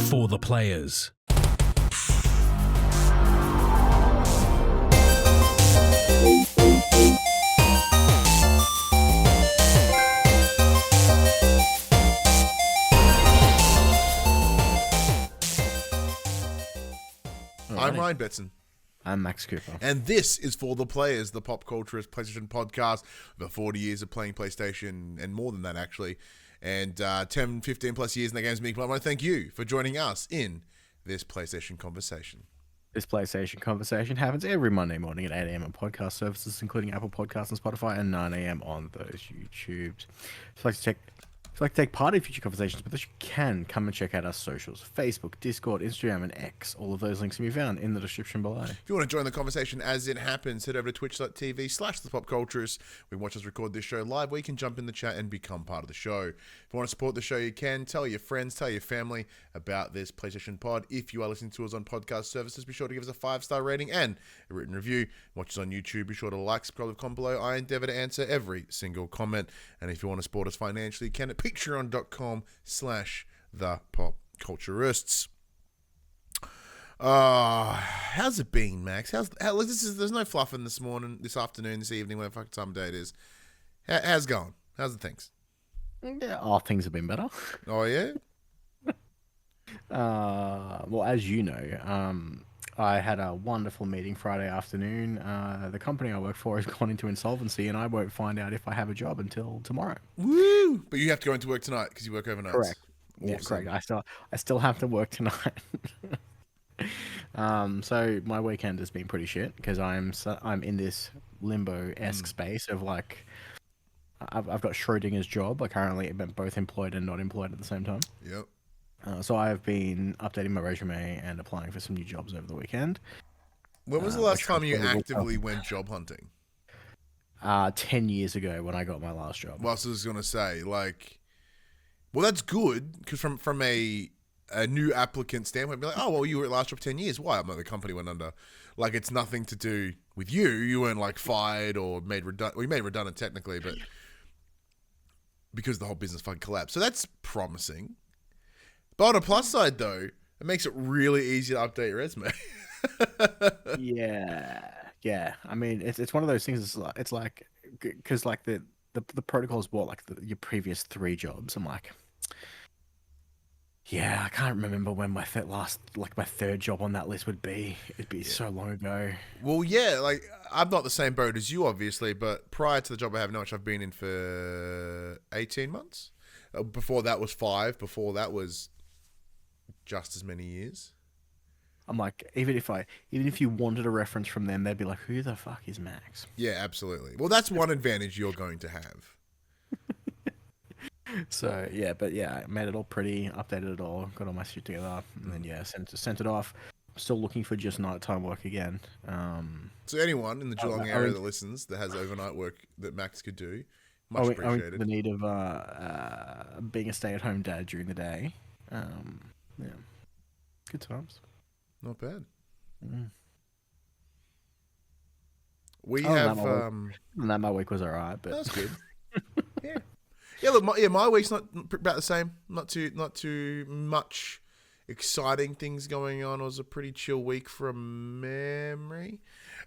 for the players. I'm Ryan Betson. I'm Max Cooper. And this is For the Players, the pop culturist PlayStation podcast. Over 40 years of playing PlayStation, and more than that, actually. And 10, 15 plus years in the games. I want to thank you for joining us in this PlayStation conversation. This PlayStation conversation happens every Monday morning at 8 a.m. on podcast services, including Apple Podcasts and Spotify, and 9 a.m. on those YouTubes. If you'd like to take part in future conversations with us, you can come and check out our socials: Facebook, Discord, Instagram, and X. All of those links can be found in the description below. If you want to join the conversation as it happens, head over to twitch.tv/thepopculturist. We watch us record this show live, where you can jump in the chat and become part of the show. If you want to support the show, you can. Tell your friends, tell your family about this PlayStation pod. If you are listening to us on podcast services, be sure to give us a 5-star rating and a written review. Watch us on YouTube, be sure to like, subscribe, comment below. I endeavor to answer every single comment. And if you want to support us financially, you can at patreon.com/thepopculturists. How's it been, Max? There's no fluffing this morning, this afternoon, this evening, whatever fucking time of day it is. How's it going? How's the things? Yeah, things have been better. Oh, yeah? Well, as you know, I had a wonderful meeting Friday afternoon. The company I work for has gone into insolvency, and I won't find out if I have a job until tomorrow. Woo! But you have to go into work tonight because you work overnight. Correct. Awesome. Yeah, correct. I still have to work tonight. So my weekend has been pretty shit because I'm in this limbo-esque space of like I've got Schrodinger's job. I currently am both employed and not employed at the same time. Yep. So I've been updating my resume and applying for some new jobs over the weekend. When was the last time you actively went job hunting? 10 years ago when I got my last job. Well, I was going to say, well, that's good because from a new applicant standpoint, be like, oh, well, you were at last job 10 years. Why? The company went under. Like, it's nothing to do with you. You weren't fired or made redundant. Well, you made redundant technically, but because the whole business fucking collapsed. So that's promising. But on a plus side, though, it makes it really easy to update your resume. Yeah. I mean, it's one of those things. It's like because the protocols bought your previous 3 jobs. I'm like, yeah, I can't remember when my third job on that list would be. It'd be so long ago. Well, yeah, I'm not the same boat as you, obviously, but prior to the job I have now, which I've been in for 18 months. Before that was 5. Before that was just as many years. I'm like, even if you wanted a reference from them, they'd be like, who the fuck is Max? Yeah, absolutely. Well, that's one advantage you're going to have. So yeah, I made it all pretty, updated it all, got all my shit together, and then sent it off. I'm still looking for just nighttime work again. So anyone in the Geelong area that listens that has overnight work that Max could do, much appreciated. The need of being a stay-at-home dad during the day. Yeah, good times. Not bad. Mm. We have. My week was alright, but that's good. Yeah. Look, my week's not about the same. Not too much exciting things going on. It was a pretty chill week from memory.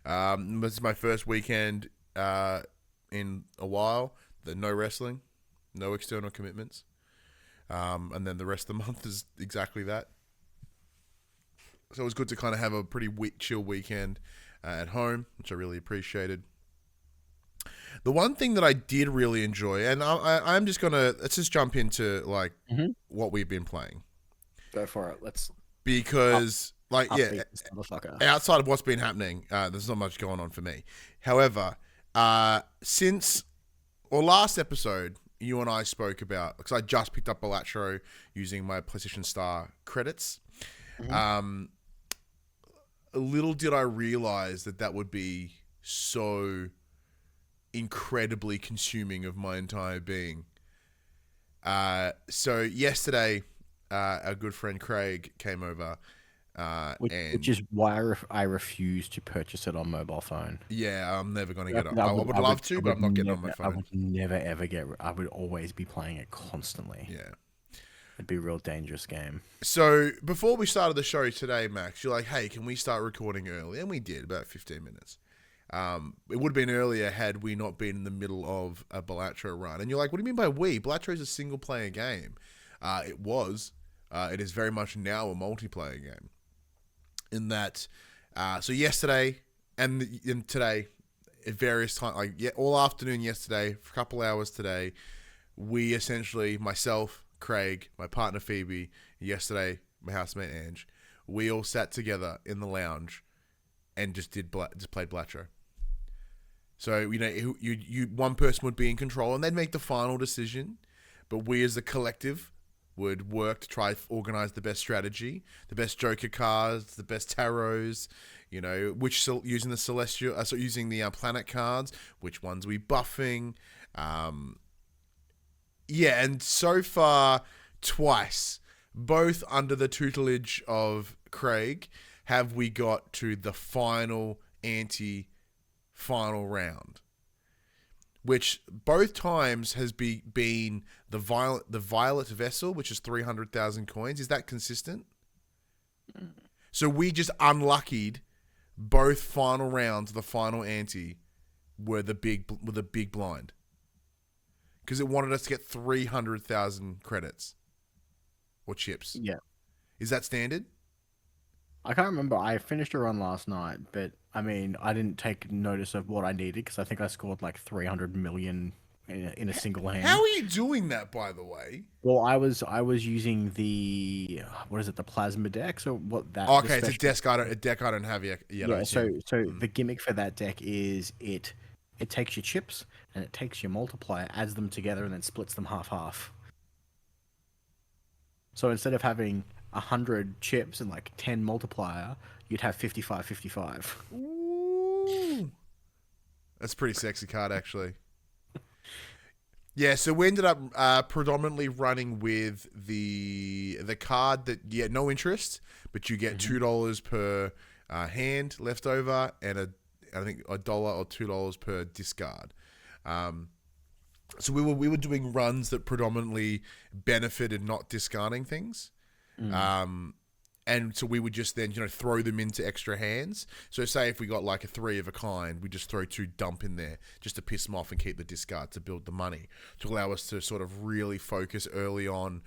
This is my first weekend in a while. No wrestling, no external commitments, and then the rest of the month is exactly that. So it was good to kind of have a pretty chill weekend at home, which I really appreciated. The one thing that I did really enjoy, and I'm just let's just jump into what we've been playing. Go for it. Because outside of what's been happening, there's not much going on for me. However, last episode, you and I spoke about, because I just picked up Balatro using my PlayStation Star credits. Mm-hmm. Little did I realize that would be so incredibly consuming of my entire being. So yesterday, our good friend Craig came over. Which is why I refuse to purchase it on mobile phone. Yeah, I'm never going to get it. I would love to, but I'm not getting it on my phone. I would never, ever I would always be playing it constantly. Yeah. It'd be a real dangerous game. So before we started the show today, Max, you're like, hey, can we start recording early? And we did, about 15 minutes. It would have been earlier had we not been in the middle of a Balatro run. And you're like, what do you mean by we? Balatro is a single-player game. It was. It is very much now a multiplayer game. In that, so yesterday and today, at various times, all afternoon yesterday, for a couple hours today, we essentially, myself, Craig, my partner Phoebe, yesterday, my housemate Ange, we all sat together in the lounge and just played Balatro. So, you one person would be in control and they'd make the final decision, but we as a collective would work to try to organize the best strategy, the best Joker cards, the best tarots, using the celestial, using the planet cards, which ones we buffing. And so far, twice, both under the tutelage of Craig, have we got to the final final round, which both times has been the violet vessel, which is 300,000 coins. Is that consistent? So we just unluckied both final rounds. The final ante were the big blind because it wanted us to get 300,000 credits or chips. Yeah. Is that standard? I can't remember. I finished a run last night, but I mean, I didn't take notice of what I needed because I think I scored like 300 million in a single hand. How are you doing that, by the way? Well, I was using the the plasma deck. So what that? Okay, it's a deck I don't have yet. Yeah. So the gimmick for that deck is it takes your chips and it takes your multiplier, adds them together, and then splits them half. So instead of having 100 chips and like 10 multiplier, you'd have 55-55. Ooh. That's a pretty sexy card, actually. Yeah, so we ended up predominantly running with the card that you get no interest, but you get $2 per hand left over, and I think $1 or $2 per discard. So we were doing runs that predominantly benefited not discarding things. And so we would just then, throw them into extra hands. So say if we got like a 3 of a kind, we just throw 2 dump in there just to piss them off and keep the discard to build the money, to allow us to sort of really focus early on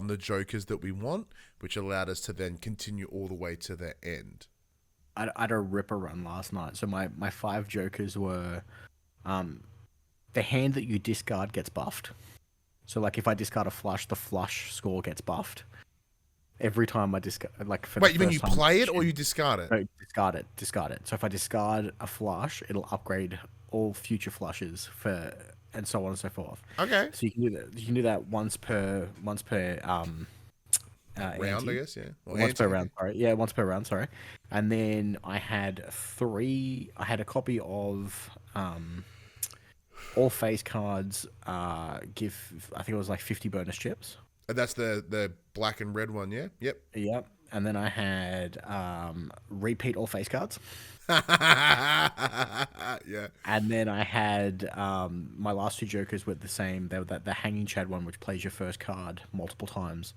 the jokers that we want, which allowed us to then continue all the way to the end. I had a ripper run last night. So my 5 jokers were, the hand that you discard gets buffed. So like if I discard a flush, the flush score gets buffed. Every time I discard, Wait, you mean you play it or you discard it? No, discard it. So if I discard a flush, it'll upgrade all future flushes and so on and so forth. Okay. So you can do that. You can do that once per round, ante. I guess, yeah. Once per round, sorry. Yeah, once per round, sorry. And then I had a copy of all face cards give, I think it was like 50 bonus chips. That's the black and red one, yeah? Yep. Yep. And then I had repeat all face cards. Yeah. And then I had my last 2 jokers were the same. They were the hanging chad one, which plays your first card multiple times.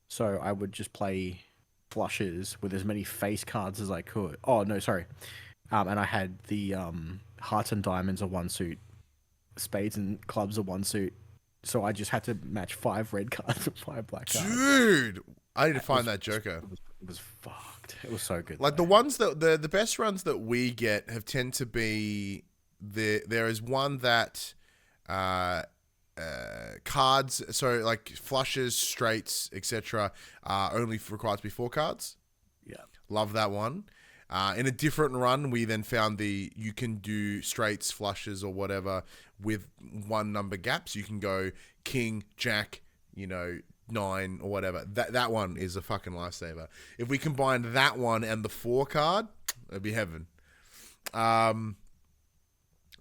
So I would just play flushes with as many face cards as I could. Oh, no, sorry. And I had the hearts and diamonds are 1 suit, spades and clubs are 1 suit. So I just had to match 5 red cards and 5 black cards. Dude, I need to find that Joker. It was fucked. It was so good. Like the ones that the best runs that we get tend to be there is one that cards, so like flushes, straights, etc. Only required to be 4 cards. Yeah, love that one. In a different run, we then found you can do straights, flushes, or whatever with 1 number gaps. You can go king, jack, 9 or whatever. That one is a fucking lifesaver. If we combined that one and the 4 card, it'd be heaven.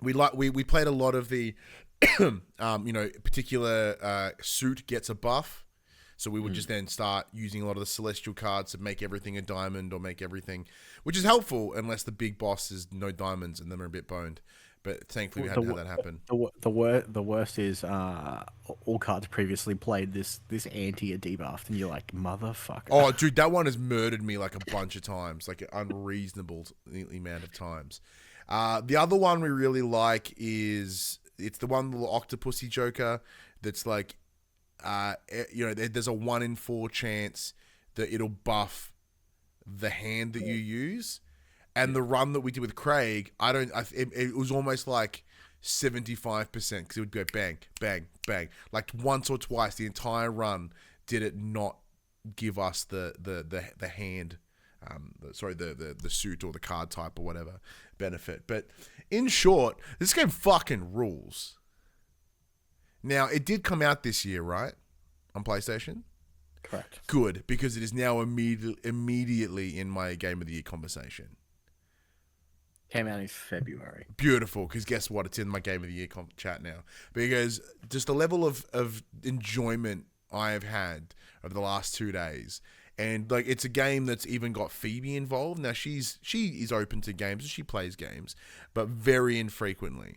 We played a lot of the, particular suit gets a buff. So we would just then start using a lot of the celestial cards to make everything a diamond or make everything, which is helpful unless the big boss is no diamonds and then we're a bit boned. But thankfully, we The hadn't had wo- that happen. the worst is all cards previously played this anti are debuffed, and you're like, motherfucker. Oh, dude, that one has murdered me like a bunch of times, like an unreasonable amount of times. The other one we really like is it's the one little octopusy joker that's like, there's a 1 in 4 chance that it'll buff the hand that you use. And the run that we did with Craig, it was almost like 75% because it would go bang, bang, bang. Like once or twice, the entire run did it not give us the hand, the suit or the card type or whatever benefit. But in short, this game fucking rules. Now, it did come out this year, right? On PlayStation? Correct. Good, because it is now immediately in my Game of the Year conversation. Came out in February. Beautiful, because guess what? It's in my Game of the Year chat now. Because just the level of enjoyment I have had over the last 2 days, and like it's a game that's even got Phoebe involved. Now she is open to games, she plays games, but very infrequently.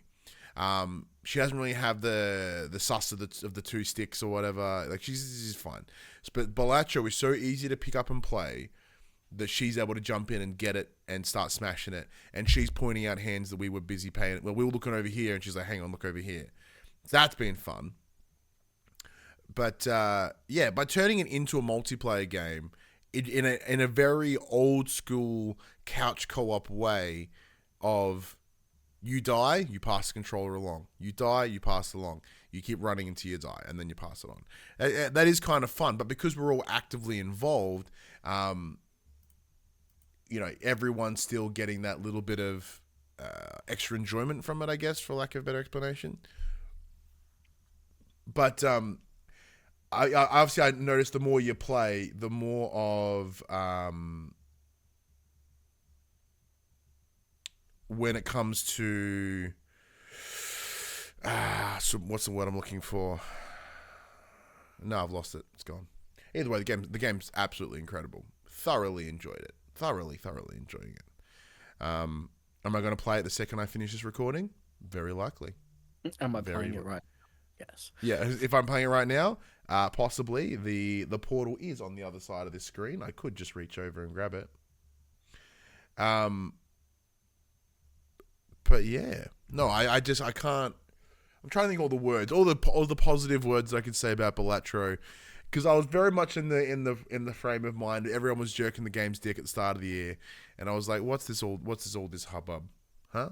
She doesn't really have the sus of the 2 sticks or whatever. Like she's fine, but Balatro is so easy to pick up and play that she's able to jump in and get it and start smashing it. And she's pointing out hands that we were busy paying. Well, we were looking over here, and she's like, hang on, look over here. So that's been fun. But, by turning it into a multiplayer game in a very old school couch co-op way of you die, you pass the controller along. You die, you pass it along. You keep running until you die, and then you pass it on. That is kind of fun. But because we're all actively involved, everyone's still getting that little bit of extra enjoyment from it, I guess, for lack of a better explanation. But I obviously I noticed the more you play, the more of when it comes to so what's the word I'm looking for? No, I've lost it. It's gone. Either way, the game's absolutely incredible. Thoroughly enjoyed it. Thoroughly enjoying it. Am I going to play it the second I finish this recording? Very likely. Am I playing it right? Yes. Yeah, if I'm playing it right now, possibly. The portal is on the other side of this screen. I could just reach over and grab it. But yeah. No, I can't. I'm trying to think of all the words, all the positive words that I could say about Balatro. Because I was very much in the frame of mind. Everyone was jerking the game's dick at the start of the year, and I was like, "What's this all this hubbub, huh?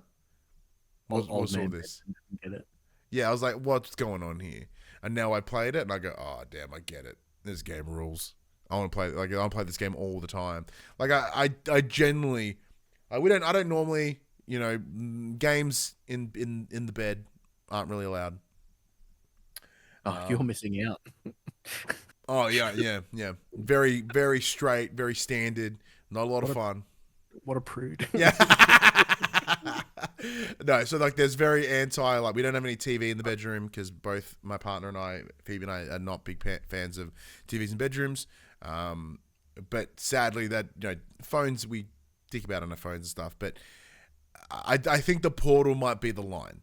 What's all this?" Get it? Yeah, I was like, "What's going on here?" And now I played it, and I go, "Oh damn, I get it. This game rules. I want to play. Like I want to play this game all the time. Like I genuinely, I don't normally, games in the bed aren't really allowed. Oh, you're missing out. Oh, yeah. Very, very straight, very standard. Not a lot of fun. What a prude. Yeah. No, so like there's very like we don't have any TV in the bedroom because both my partner and I, Phoebe and I, are not big fans of TVs in bedrooms. But sadly that, phones, we think about on our phones and stuff. But I think the portal might be the line.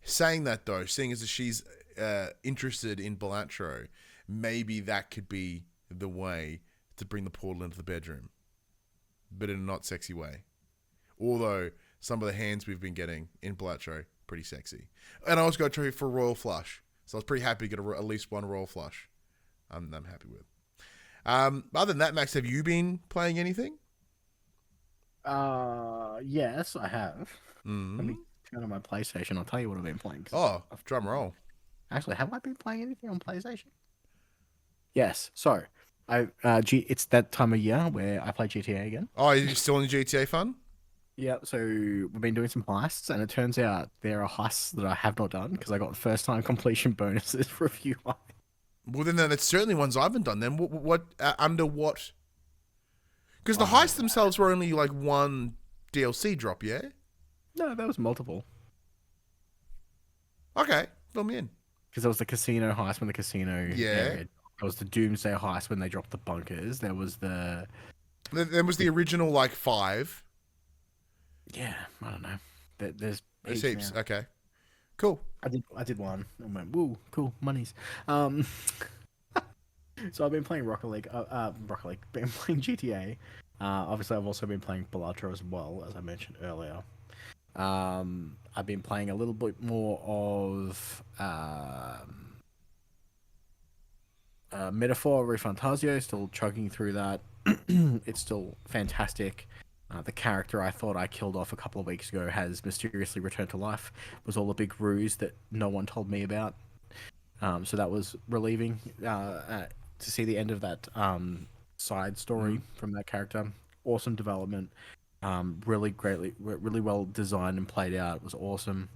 Saying that though, seeing as she's interested in Balatro, maybe that could be the way to bring the portal into the bedroom, but in a not sexy way. Although some of the hands we've been getting in Balatro, pretty sexy. And I also got a trophy for Royal Flush, so I was pretty happy to get at least one Royal Flush. I'm happy with. Other than that, Max, have you been playing anything? Yes, I have. Mm-hmm. Let me turn on my PlayStation. I'll tell you what I've been playing. Oh, drum roll. Actually, have I been playing anything on PlayStation? Yes. So, it's that time of year where I play GTA again. Oh, are you still in GTA fun? Yeah. So we've been doing some heists, and it turns out there are heists that I have not done because I got first time completion bonuses for a few. Well, then that's certainly ones I haven't done. Then what under what? Because the heists themselves were only like one DLC drop, yeah? No, that was multiple. Okay, fill me in. Because there was the casino heist when the casino area. There was the Doomsday heist when they dropped the bunkers. There was the... There was the original, like, 5. Yeah, I don't know. There's It's each heaps. now. Okay. Cool. I did one. I went, woo, cool, monies. So I've been playing Rocket League, been playing GTA. Obviously, I've also been playing Balatro as well, as I mentioned earlier. I've been playing a little bit more of Metaphor Fantazio, still chugging through that. It's still fantastic. The character I thought I killed off a couple of weeks ago has mysteriously returned to life. It was all a big ruse that no one told me about. So that was relieving to see the end of that side story from that character. Awesome development. Really well designed and played out. It was awesome.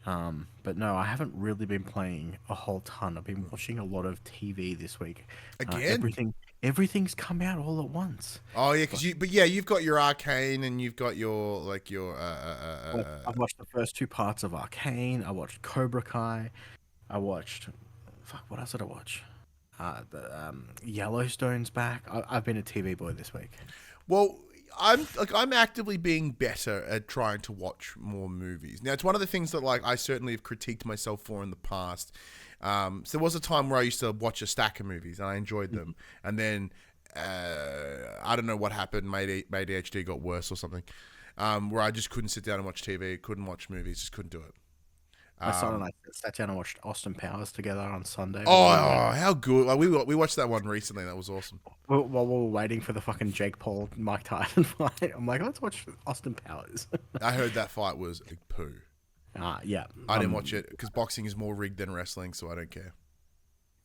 But no, I haven't really been playing a whole ton. I've been watching a lot of TV this week. Again? Everything's come out all at once. Oh yeah, you've got your Arcane and you've got your I've watched the first two parts of Arcane. I watched Cobra Kai. I watched what else did I watch? The Yellowstone's back. I've been a TV boy this week. Well, I'm actively being better at trying to watch more movies. Now, it's one of the things that I certainly have critiqued myself for in the past. So there was a time where I used to watch a stack of movies and I enjoyed them, and then I don't know what happened. Maybe ADHD got worse or something, where I just couldn't sit down and watch TV, couldn't watch movies, just couldn't do it. My son and I sat down and watched Austin Powers together on Sunday. Oh, how good! We watched that one recently. That was awesome. While we were waiting for the fucking Jake Paul Mike Tyson fight, I'm like, let's watch Austin Powers. I heard that fight was a poo. Yeah. I didn't watch it because boxing is more rigged than wrestling, so I don't care.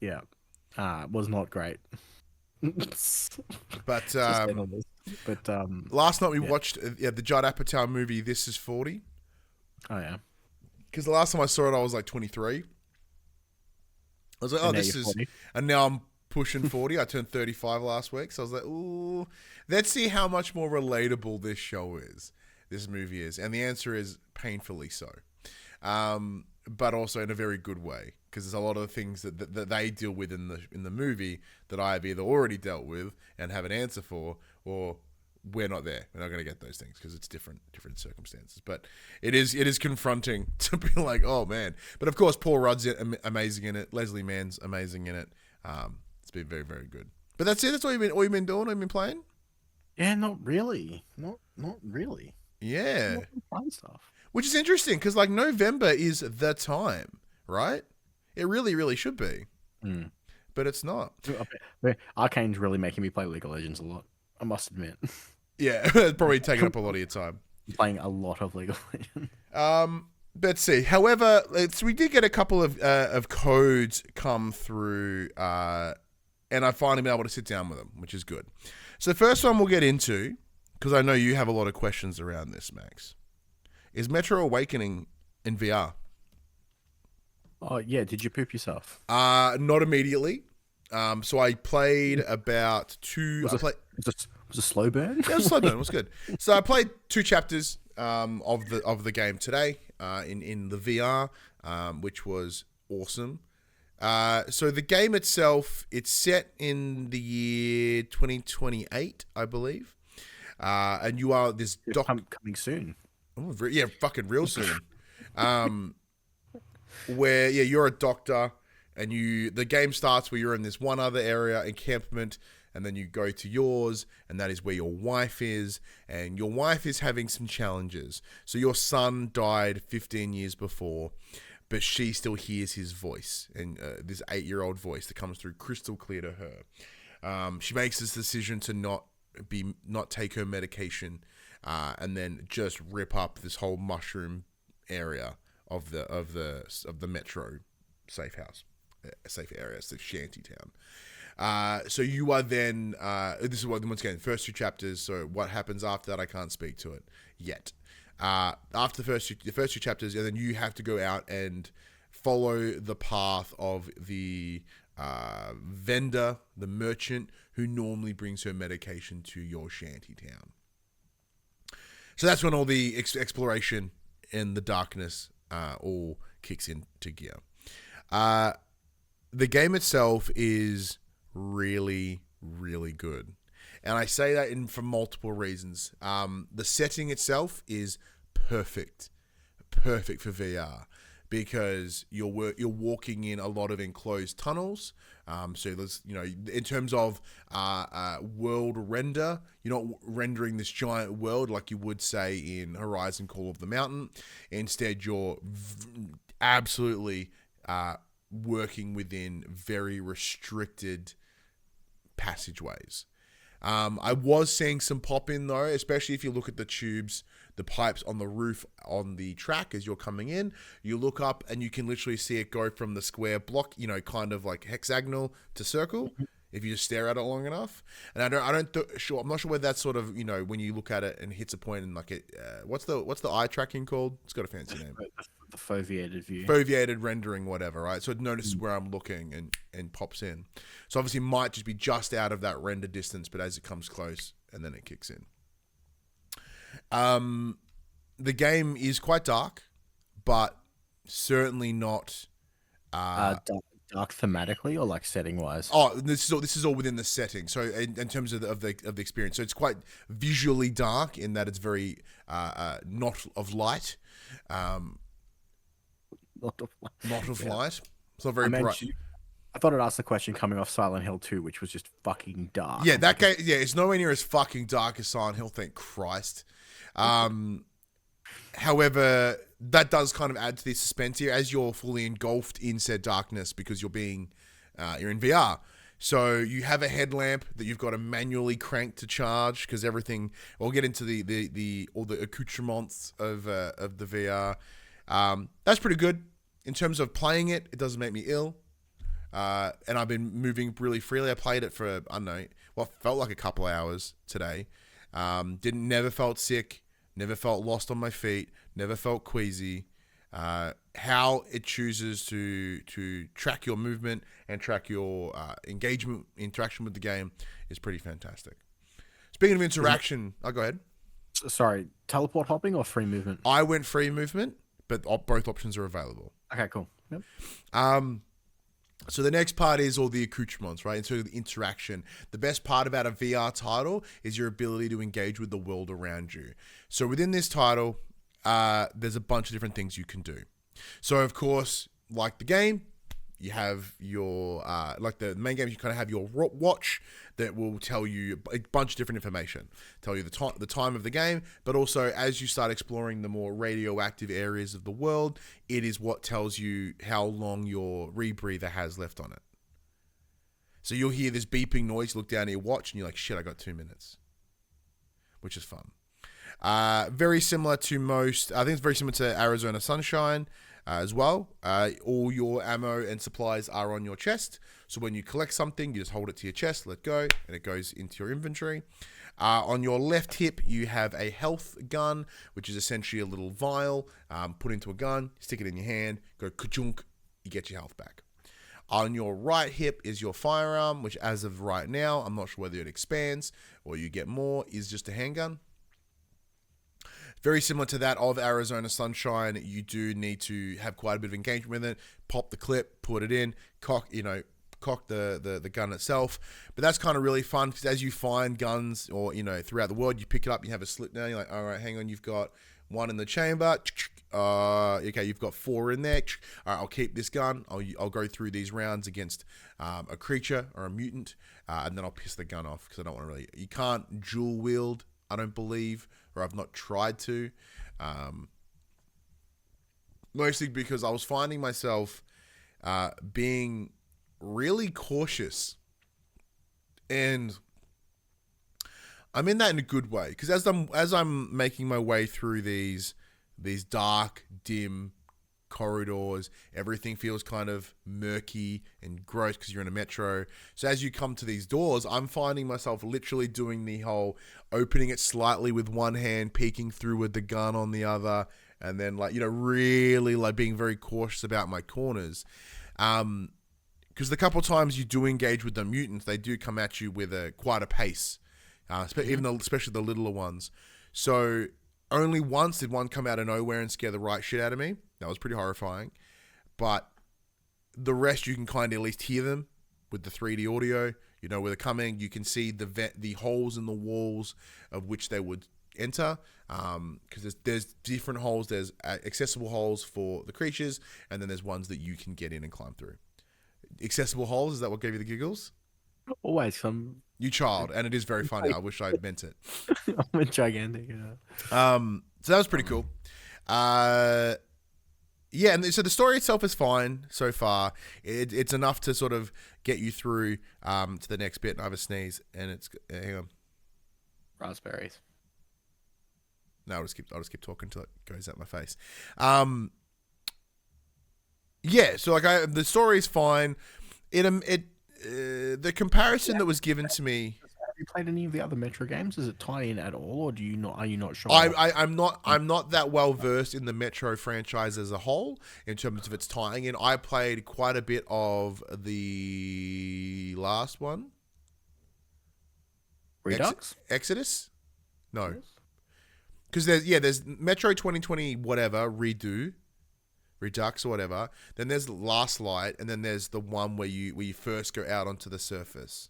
Yeah. Was not great. But last night we watched the Judd Apatow movie This Is 40. Oh yeah. Because the last time I saw it, I was like 23. I was like, this is... 40. And now I'm pushing 40. I turned 35 last week. So I was like, ooh, let's see how much more relatable this show is, this movie is. And the answer is painfully so. But also in a very good way. Because there's a lot of the things that they deal with in the movie that I have either already dealt with and have an answer for, or... we're not there. We're not going to get those things because it's different circumstances. But it is confronting to be like, oh man. But of course, Paul Rudd's amazing in it. Leslie Mann's amazing in it. It's been very, very good. But that's it. That's all you've been doing. You've been playing. Yeah, not really. Not really. Yeah. Fun stuff. Which is interesting because November is the time, right? It really, really should be. But it's not. Arcane's really making me play League of Legends a lot. I must admit. Yeah, it's probably taking up a lot of your time. I'm playing a lot of League of Legends. Let's see. However, we did get a couple of codes come through, and I finally been able to sit down with them, which is good. So the first one we'll get into, because I know you have a lot of questions around this, Max, is Metro Awakening in VR. Oh yeah, did you poop yourself? Not immediately. So I played about two. Was it a slow burn? Yeah, it was a slow burn. It was good. So I played 2 chapters of the game today in the VR, which was awesome. So the game itself, it's set in the year 2028, I believe. And you are this coming soon. Oh, yeah, fucking real soon. Where you're a doctor. And the game starts where you're in this one other area, encampment, and then you go to yours, and that is where your wife is, and your wife is having some challenges. So your son died 15 years before, but she still hears his voice, and this 8-year-old voice that comes through crystal clear to her. She makes this decision to not take her medication, and then just rip up this whole mushroom area of the metro safe house. A safe area, it's a shanty town. So you are then, this is what, once again, first 2 chapters, so what happens after that, I can't speak to it yet. After the first 2 chapters, and then you have to go out and follow the path of the vendor, the merchant, who normally brings her medication to your shanty town. So that's when all the exploration in the darkness all kicks into gear. The game itself is really, really good. And I say that for multiple reasons. The setting itself is perfect. perfect for VR because you're walking in a lot of enclosed tunnels. So there's, in terms of world render, you're not rendering this giant world like you would say in Horizon Call of the Mountain. Instead, you're absolutely working within very restricted passageways. I was seeing some pop in though, especially if you look at the tubes, the pipes on the roof on the track as you're coming in. You look up and you can literally see it go from the square block, kind of like hexagonal to circle, if you just stare at it long enough. And I'm not sure whether that's sort of, when you look at it and hits a point and like it, what's the eye tracking called? It's got a fancy name. The foveated view. Foveated rendering, whatever, right? So it notices where I'm looking and pops in. So obviously it might just be just out of that render distance, but as it comes close, and then it kicks in. The game is quite dark, but certainly not dark thematically or like setting wise. Oh, this is all within the setting. So in terms of the experience, so it's quite visually dark in that it's very not of light. Not of light. It's not very bright. I thought I'd ask the question coming off Silent Hill 2, which was just fucking dark. Yeah, that game. Yeah, it's nowhere near as fucking dark as Silent Hill. Thank Christ. However, that does kind of add to the suspense here as you're fully engulfed in said darkness because you're in VR. So you have a headlamp that you've got to manually crank to charge because everything. We'll get into all the accoutrements of the VR. That's pretty good in terms of playing it. It doesn't make me ill, and I've been moving really freely. I played it for felt like a couple hours today. Never felt sick, never felt lost on my feet, never felt queasy. How it chooses to track your movement and track your interaction with the game is pretty fantastic. Speaking of interaction, go ahead. Sorry, teleport hopping or free movement? I went free movement, but both options are available. Okay, cool. Yep. So the next part is all the accoutrements, right? And so the interaction. The best part about a VR title is your ability to engage with the world around you. So within this title, there's a bunch of different things you can do. So of course, like the game, you have your, like the main games, you kind of have your watch that will tell you a bunch of different information. Tell you the time of the game, but also as you start exploring the more radioactive areas of the world, it is what tells you how long your rebreather has left on it. So you'll hear this beeping noise, you look down at your watch, and you're like, shit, I got 2 minutes. Which is fun. Very similar to I think it's very similar to Arizona Sunshine as well. All your ammo and supplies are on your chest. So when you collect something, you just hold it to your chest, let go, and it goes into your inventory. On your left hip, you have a health gun, which is essentially a little vial. Put into a gun, stick it in your hand, go ka-chunk, you get your health back. On your right hip is your firearm, which as of right now, I'm not sure whether it expands or you get more, is just a handgun. Very similar to that of Arizona Sunshine, you do need to have quite a bit of engagement with it. Pop the clip, put it in, cock the gun itself. But that's kind of really fun because as you find guns or, throughout the world, you pick it up, you have a slip down, you're like, all right, hang on, you've got 1 in the chamber. Okay, you've got 4 in there. All right, I'll keep this gun. I'll go through these rounds against a creature or a mutant, and then I'll piss the gun off because I don't want to you can't dual wield, I don't believe, or I've not tried to. Mostly because I was finding myself being really cautious. And I mean that in a good way. Because as I'm making my way through these dark, dim corridors, everything feels kind of murky and gross because you're in a metro. So as you come to these doors, I'm finding myself literally doing the whole opening it slightly with one hand, peeking through with the gun on the other, and then really being very cautious about my corners. Because the couple times you do engage with the mutants, they do come at you with quite a pace, especially the littler ones. So only once did one come out of nowhere and scare the right shit out of me. That was pretty horrifying. But the rest, you can kind of at least hear them with the 3D audio. You know where they're coming. You can see the holes in the walls of which they would enter, because there's different holes. There's accessible holes for the creatures, and then there's ones that you can get in and climb through. Accessible holes, is that what gave you the giggles? Always some. You child, and it is very funny. I wish I meant it. I'm a gigantic. So that was pretty cool. Yeah, and so the story itself is fine so far. It's enough to sort of get you through to the next bit. And I have a sneeze, and it's hang on. Raspberries. No, I'll just keep talking until it goes out my face. Yeah, so like the story is fine. The comparison that was given to me. Have you played any of the other Metro games? Does it tie in at all, or do you not? Are you not sure? I'm not that well versed in the Metro franchise as a whole in terms of its tying in. I played quite a bit of the last one. Redux? Exodus? No. Because there's Metro 2020 whatever, Redux or whatever. Then there's Last Light, and then there's the one where you first go out onto the surface.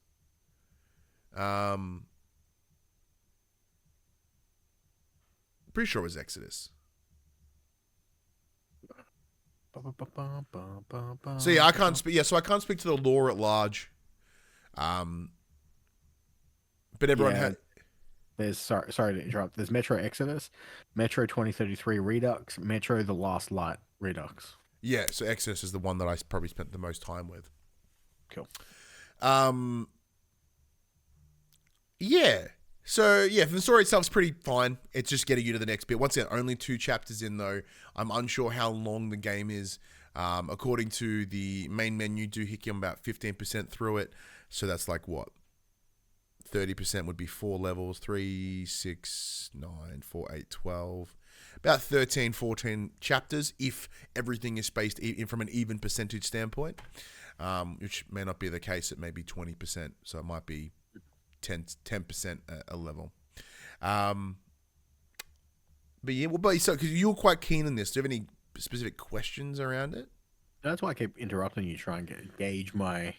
Pretty sure it was Exodus. So yeah, I can't speak. Yeah, so I can't speak to the lore at large. But everyone had. There's sorry to interrupt. There's Metro Exodus, Metro 2033 Redux, Metro The Last Light Redux. Yeah, so Exodus is the one that I probably spent the most time with. Cool. Yeah. So, yeah, the story itself is pretty fine. It's just getting you to the next bit. Once again, only 2 chapters in, though. I'm unsure how long the game is. According to the main menu, do hit you about 15% through it. So that's like, what? 30% would be 4 levels. 3, 6, 9, 4, 8, 12. About 13, 14 chapters, if everything is spaced from an even percentage standpoint. Which may not be the case. It may be 20%. So it might be 10% a level. But yeah, so because you're quite keen on this, do you have any specific questions around it? That's why I keep interrupting you, trying to gauge my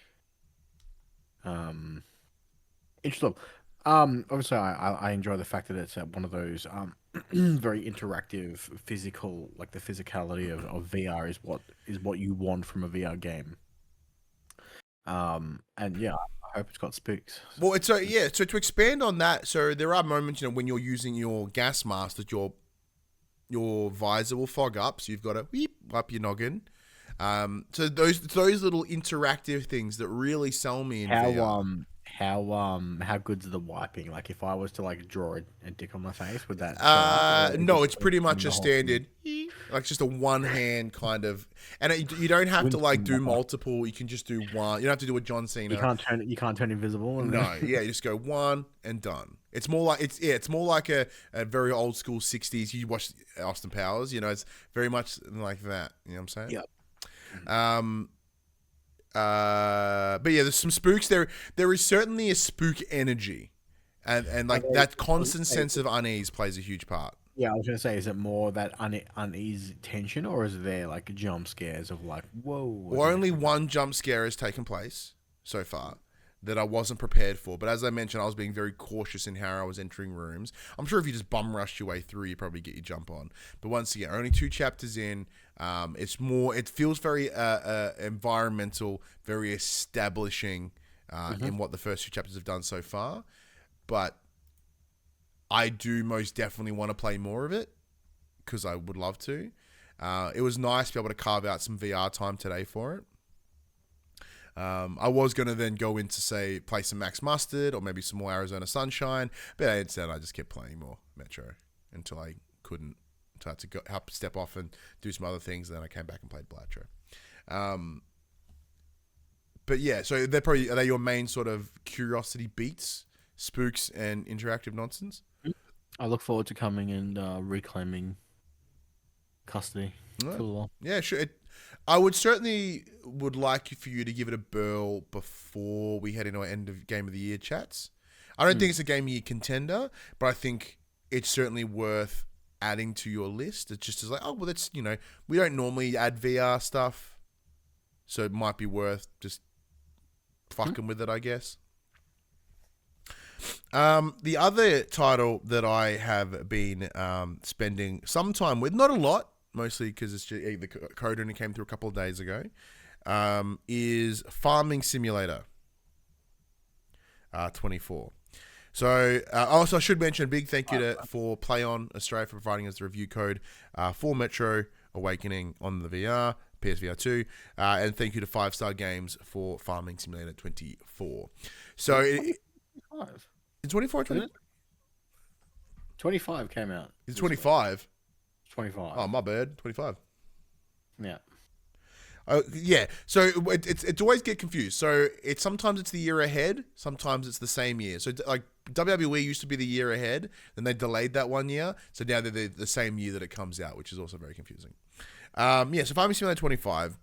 interest level. Obviously, I enjoy the fact that it's one of those very interactive, physical, like the physicality of VR is what you want from a VR game. And yeah, I hope it's got spooks. Well, so to expand on that, so there are moments, when you're using your gas mask that your visor will fog up, so you've got to weep up your noggin. So those little interactive things that really sell me in VR. How good's the wiping? Like if I was to like draw a dick on my face, would that? No, it's pretty much a standard, like just a one hand kind of, and you don't have to like do multiple. You can just do one. You don't have to do a John Cena. You can't turn invisible. No, yeah, you just go one and done. It's more like a very old school 60s. You watch Austin Powers, it's very much like that. You know what I'm saying? Yep. But yeah, there's some spooks. There is certainly a spook energy, and like that constant sense of unease plays a huge part. Yeah, I was gonna say, is it more that unease tension, or is there like jump scares of like, whoa? Well, only one jump scare has taken place so far that I wasn't prepared for. But as I mentioned, I was being very cautious in how I was entering rooms. I'm sure if you just bum rushed your way through, you probably get your jump on. But once again, only 2 chapters in. It feels very environmental, very establishing in what the first 2 chapters have done so far. But I do most definitely want to play more of it because I would love to. It was nice to be able to carve out some VR time today for it. I was going to then go into, say, play some Max Mustard or maybe some more Arizona Sunshine, but instead I just kept playing more Metro until I couldn't. So I had to go step off and do some other things. Then I came back and played Balatro. But yeah, so are they your main sort of curiosity beats, spooks, and interactive nonsense? I look forward to coming and reclaiming custody. Right. Cool. Yeah, sure. I would like for you to give it a burl before we head into our end of Game of the Year chats. I don't think it's a Game of the Year contender, but I think it's certainly worth adding to your list. It's just as like, oh, well, that's, we don't normally add VR stuff, so it might be worth just fucking with it, I guess. The other title that I have been spending some time with, not a lot, mostly because it's just, the code only came through a couple of days ago, is Farming Simulator 24. So, also I should mention a big thank you for Plaion Australia for providing us the review code for Metro Awakening on the VR, PSVR2, and thank you to 5 Star Games for Farming Simulator 24. So, it's 24 or 20? 25 came out. It's 25? 25. Oh, my bad. 25. Yeah. Yeah, so it's always get confused. So sometimes it's the year ahead, sometimes it's the same year. So like WWE used to be the year ahead, then they delayed that 1 year, so now they're the same year that it comes out, which is also very confusing. So Farming Simulator 25.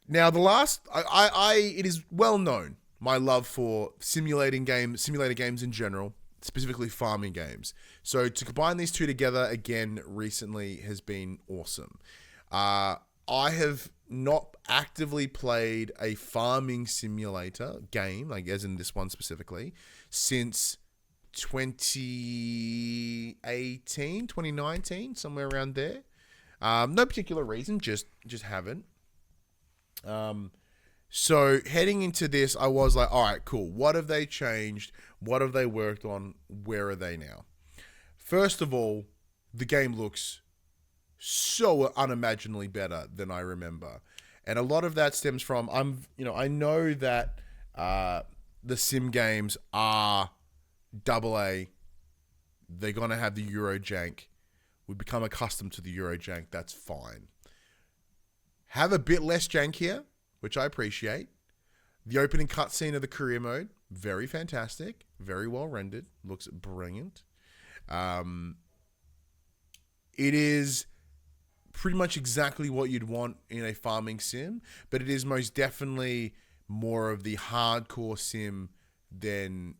Now the last, it is well known my love for simulator games in general, specifically farming games. So to combine these two together again recently has been awesome. I have not actively played a farming simulator game, like as in this one specifically, since 2018, 2019, somewhere around there. No particular reason, just haven't. So heading into this, I was like, all right, cool. What have they changed? What have they worked on? Where are they now? First of all, the game looks so unimaginably better than I remember. And a lot of that stems from, I know that the sim games are AA. They're going to have the Euro jank. We become accustomed to the Euro jank. That's fine. Have a bit less jank here, which I appreciate. The opening cutscene of the career mode, very fantastic. Very well rendered. Looks brilliant. It is pretty much exactly what you'd want in a farming sim, but it is most definitely more of the hardcore sim than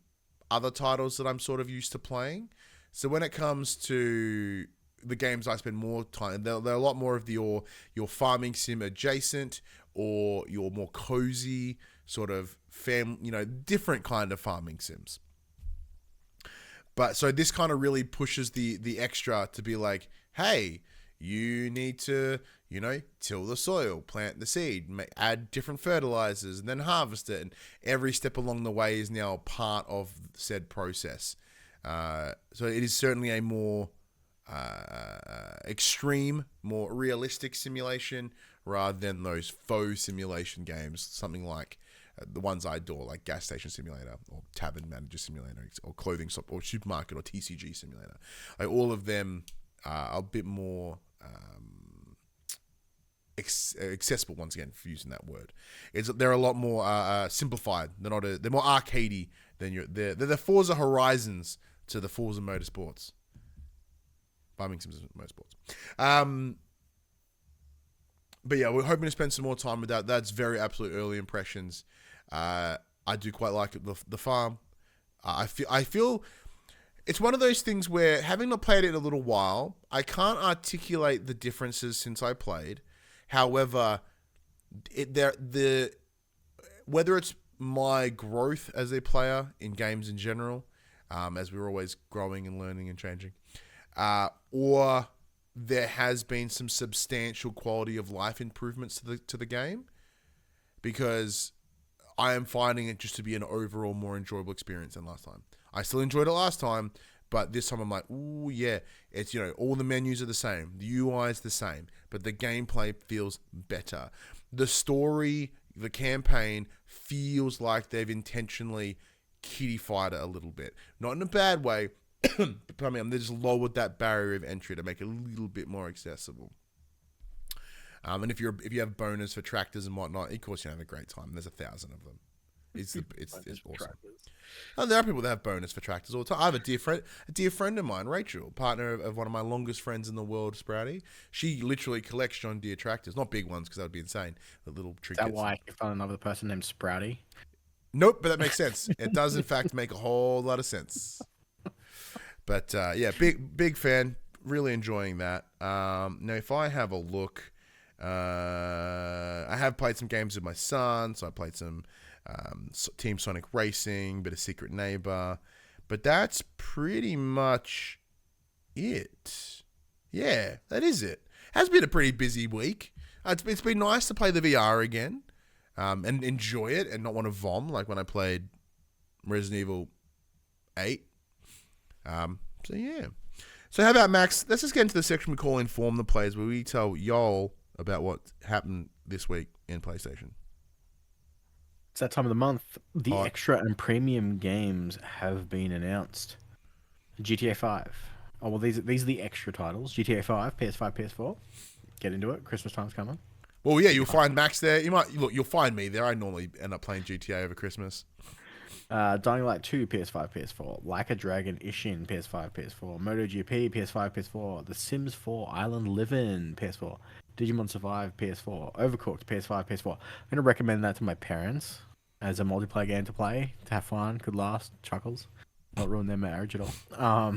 other titles that I'm sort of used to playing. So when it comes to the games I spend more time, they're a lot more of your farming sim adjacent, or your more cozy sort of different kind of farming sims. But so this kind of really pushes the extra to be like, hey, you need to, till the soil, plant the seed, add different fertilizers, and then harvest it. And every step along the way is now part of said process. So it is certainly a more extreme, more realistic simulation rather than those faux simulation games, something like the ones I adore, like Gas Station Simulator or Tavern Manager Simulator or Clothing Shop or Supermarket or TCG Simulator. Like all of them are a bit more accessible, once again, for using that word. They're a lot more simplified. They're more arcadey than they're the Forza Horizons to the Forza Motorsports. Farming Sims Motorsports. But yeah, we're hoping to spend some more time with that. That's very absolute early impressions. I do quite like it, the farm. I feel it's one of those things where, having not played it in a little while, I can't articulate the differences since I played. However, whether it's my growth as a player in games in general, as we're always growing and learning and changing, or there has been some substantial quality of life improvements to the game, because I am finding it just to be an overall more enjoyable experience than last time. I still enjoyed it last time, but this time I'm like, ooh, yeah, it's, all the menus are the same. The UI is the same, but the gameplay feels better. The story, the campaign feels like they've intentionally kiddified it a little bit. Not in a bad way, but they just lowered that barrier of entry to make it a little bit more accessible. And if you have bonus for tractors and whatnot, of course you have a great time. There's 1,000 of them. It's awesome. And there are people that have bonus for tractors all the time. I have a dear friend of mine, Rachel, partner of one of my longest friends in the world, Sprouty. She literally collects John Deere tractors, not big ones because that would be insane. The little trinkets. Is that why you found another person named Sprouty? Nope, but that makes sense. It does in fact make a whole lot of sense. But yeah, big fan. Really enjoying that. Now, if I have a look, I have played some games with my son. So I played some Team Sonic Racing, bit of Secret Neighbor. But that's pretty much it. Yeah, that is it. Has been a pretty busy week. It's been nice to play the VR again and enjoy it and not want to vom like when I played Resident Evil 8. So, yeah. So, how about, Max? Let's just get into the section we call Inform the Players, where we tell y'all about what happened this week in PlayStation. It's that time of the month. The extra and premium games have been announced. GTA 5. Oh, well, these are the extra titles. GTA 5, PS5, PS4. Get into it. Christmas time's coming. Well, yeah, you'll find Max there. You'll find me there. I normally end up playing GTA over Christmas. Dying Light 2, PS5, PS4. Like a Dragon Ishin, PS5, PS4. MotoGP, PS5, PS4. The Sims 4, Island Living, PS4. Digimon Survive, PS4. Overcooked, PS5, PS4. I'm going to recommend that to my parents as a multiplayer game to play, to have fun, could last, chuckles, not ruin their marriage at all.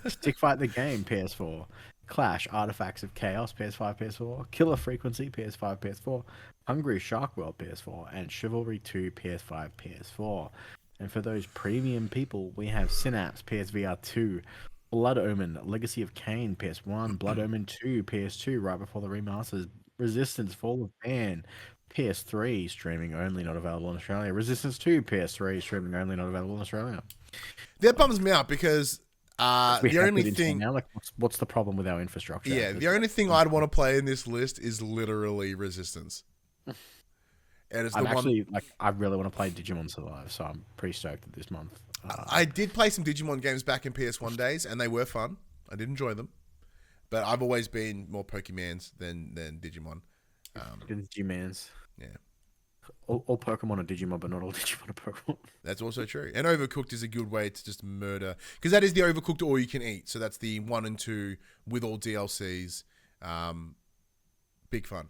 Stick Fight the Game, PS4. Clash, Artifacts of Chaos, PS5, PS4. Killer Frequency, PS5, PS4. Hungry Shark World, PS4. And Chivalry 2, PS5, PS4. And for those premium people, we have Synapse, PSVR2. Blood Omen, Legacy of Kain, PS1. Blood Omen 2, PS2, right before the remasters. Resistance, Fall of Man, PS3, streaming only, not available in Australia. Resistance 2, PS3, streaming only, not available in Australia. That bums me out because the only thing now, like, what's the problem with our infrastructure? Yeah, the only thing I'd want to play in this list is literally Resistance. And it's I really want to play Digimon Survive, so I'm pretty stoked at this month. I did play some Digimon games back in PS1 days, and they were fun. I did enjoy them, but I've always been more Pokemans than Digimon. Digimans. Yeah. All Pokemon are Digimon, but not all Digimon are Pokemon. That's also true. And Overcooked is a good way to just murder, because that is the Overcooked All You Can Eat. So that's the 1 and 2 with all DLCs. Big fun.